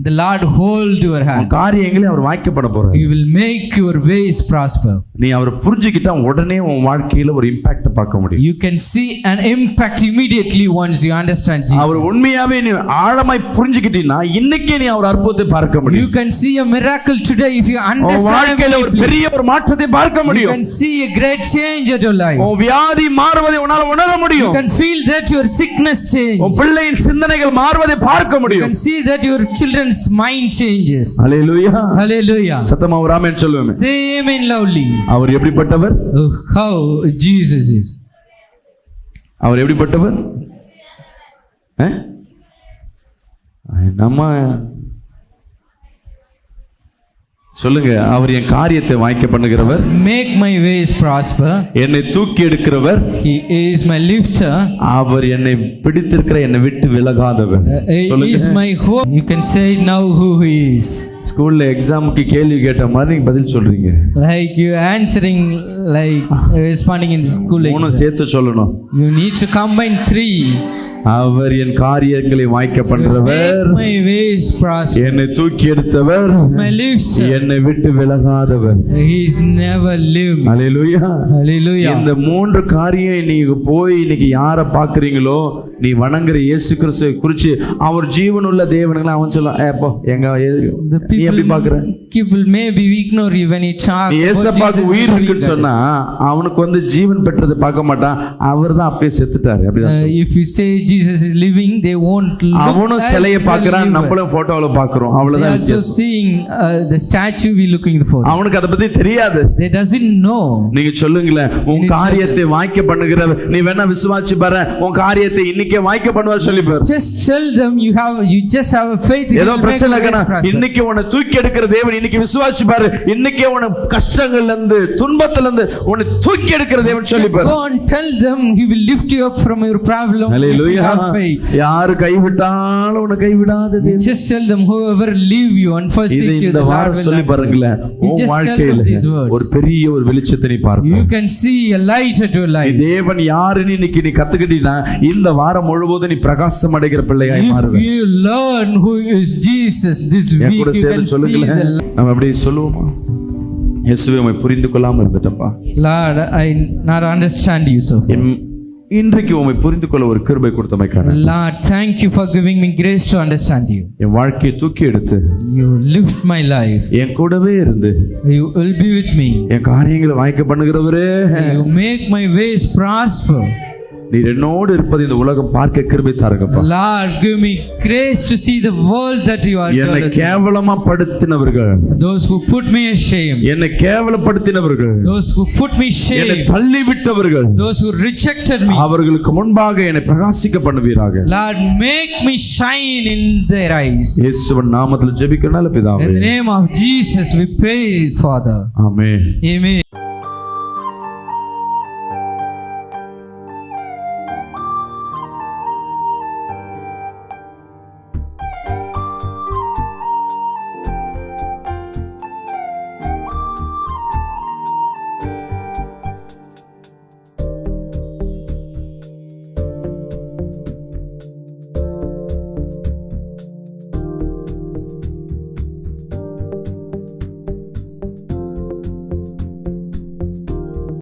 The Lord hold your hand. காரியங்களை அவர் வாய்க்கப்பட போறார். He will make your ways prosper. நீ அவரை புரிஞ்சுக்கிட்டா உடனே உன் வாழ்க்கையில ஒரு இம்பாக்ட் பார்க்க முடியும். You can see an impact immediately once you understand Jesus. அவர் உண்மையாவே நீ ஆழமாய் புரிஞ்சுக்கிட்டீனா இன்னைக்கே நீ அவர் அற்புதத்தை பார்க்க முடியும். You can see a miracle today if you உன் understand வாழ்க்கையில ஒரு deeply, பெரிய ஒரு மாற்றத்தை பார்க்க you முடியும். can see a great change at your life. உன் வியாதி மாறுவதை உன்னால உணர You முடியும். can feel that your sickness change. உன் பிள்ளையின் சிந்தனைகள் மாறுவதை பார்க்க You முடியும். can see that your children's mind changes. Hallelujah. Hallelujah. சத்தமா ஒரு ஆமென் சொல்லுவேன். Say amen loudly. அவர் எப்படிப்பட்டவர்? Oh, how Jesus is. அவர் எப்படிப்பட்டவர்? நம்ம சொல்லுங்க. அவர் என் காரியத்தை வாய்க்க பண்ணுகிறவர், Make my ways prosper. என்னை தூக்கி எடுக்கிறவர், He is my lifter. அவர் என்னை பிடித்திருக்கிற என்னை விட்டு விலகாதவர். He is my hope. You can say now who he is. ஸ்கூல்ல எக்ஸாமுக்கு கேள்வி கேட்ட மாதிரி நீங்க பதில் சொல்றீங்க. Like you answering, like responding in the school மூணு exam. சேர்த்து சொல்லணும். You need to combine three. அவர் என் காரியங்களை வாய்க்க பண்றவர், Make my ways prosper. என்னை தூக்கி எடுத்தவர், My lifter. என்னை விட்டு விலகாதவர். He is never leave me. Hallelujah. Hallelujah. இந்த மூன்று காரியம் நீங்க போய் இன்னைக்கு யாரை பாக்குறீங்களோ, நீ வணங்குற இயேசு கிறிஸ்துவை குறிச்சு அவர் ஜீவனுள்ள தேவனுங்களா அவன் சொல்ல ஏப்போ எங்க The நீ எப்படி பாக்குற? people maybe ignore you when you talk நீ about ஏசப்பாக்கு Jesus உயிர் living இருக்குன்னு that. சொன்னா அவனுக்கு வந்து ஜீவன் பெற்றது பார்க்க மாட்டான். அவர் தான் அப்பயே செத்துட்டாரு. அப்படிதான் If you say Jesus is living, they won't look அவனும் as சிலையை a பார்க்கறான், believer. நம்மளும் போட்டோல பார்க்கறோம். They அவ்வளவுதான் also வித்தியாசம். seeing the statue, we looking the photo. அவனுக்கு அதை பத்தி தெரியாது. They doesn't know. நீங்க சொல்லுங்களேன், உன் காரியத்தை வாய்க்க பண்ணுகிறவர் நீ வேணா விசுவாசி பாரு, உன் காரியத்தை இன்னைக்கே வாய்க்க பண்ணுவார் சொல்லி பாரு. Just tell them you just have a faith. ஏதோ பிரச்சனை இருக்கனா, இன்னைக்கு உன்னை தூக்கி எடுக்கிற தேவன் இன்னைக்கு விசுவாசி பாரு, இன்னைக்கே உன்னை கஷ்டங்கள்ல இருந்து துன்பத்துல இருந்து உன்னை தூக்கி எடுக்கிற தேவன் சொல்லி Just பாரு. go and tell them he will lift you up from your problem if you hallelujah. have faith. யாரு கைவிட்டாலும் உன்னை கைவிடாத தேவன். Just tell them whoever leave you and forsake இதை you, இந்த the Lord வாரம் will சொல்லி not. பாருங்களேன், You உன் just tell them வாழ்க்கையில these words. ஒரு பெரிய ஒரு வெளிச்சத்தை நீ பார்ப்ப. You can see a light at your life. தேவன் யாருன்னு இன்னைக்கு நீ கத்துக்கிட்டீனா இந்த வாரம் முழுவதும் நீ பிரகாசம் அடைகிற பிள்ளையாய் If மாறுவே. you learn who is Jesus this N week, கூட you can சேர்ந்து see சொல்லுங்களேன். the light. நம்ம அப்படியே சொல்லுவோமா? இயேசுவே உம்மை புரிந்து கொள்ளாம இருந்துட்டப்பா. Lord, I not understand you so far. இன்றைக்கு உம்மை புரிந்து கொள்ள ஒரு கிருபை கொடுத்தமைக்காக Lord, thank you for giving me grace to understand you. என் வாழ்க்கையை தூக்கி எடுத்து You lift my life. என் கூடவே இருந்து You will be with me. என் காரியங்களை வாய்க்க பண்ணுகிறவரே, You make my ways prosper. நீர் என்னோடு இருப்பது இந்த உலகம் பார்க்க கிருபை தாருங்கப்பா. Lord, give me grace to see the world that you are என்னை doing. கேவலமா படுத்தினவர்கள், Those who put me ashamed. என்னை கேவலப்படுத்தினவர்கள், Those who put me என்னை shame. தள்ளி விட்டவர்கள், Those who rejected me. அவர்களுக்கு முன்பாக என்னை பிரகாசிக்க பண்ணுவீராக. Lord, make me shine in their eyes. இயேசுவின் நாமத்தில் ஜெபிக்கிறனால In பிதாவே, the name of Jesus we pray, Father. Amen. Amen.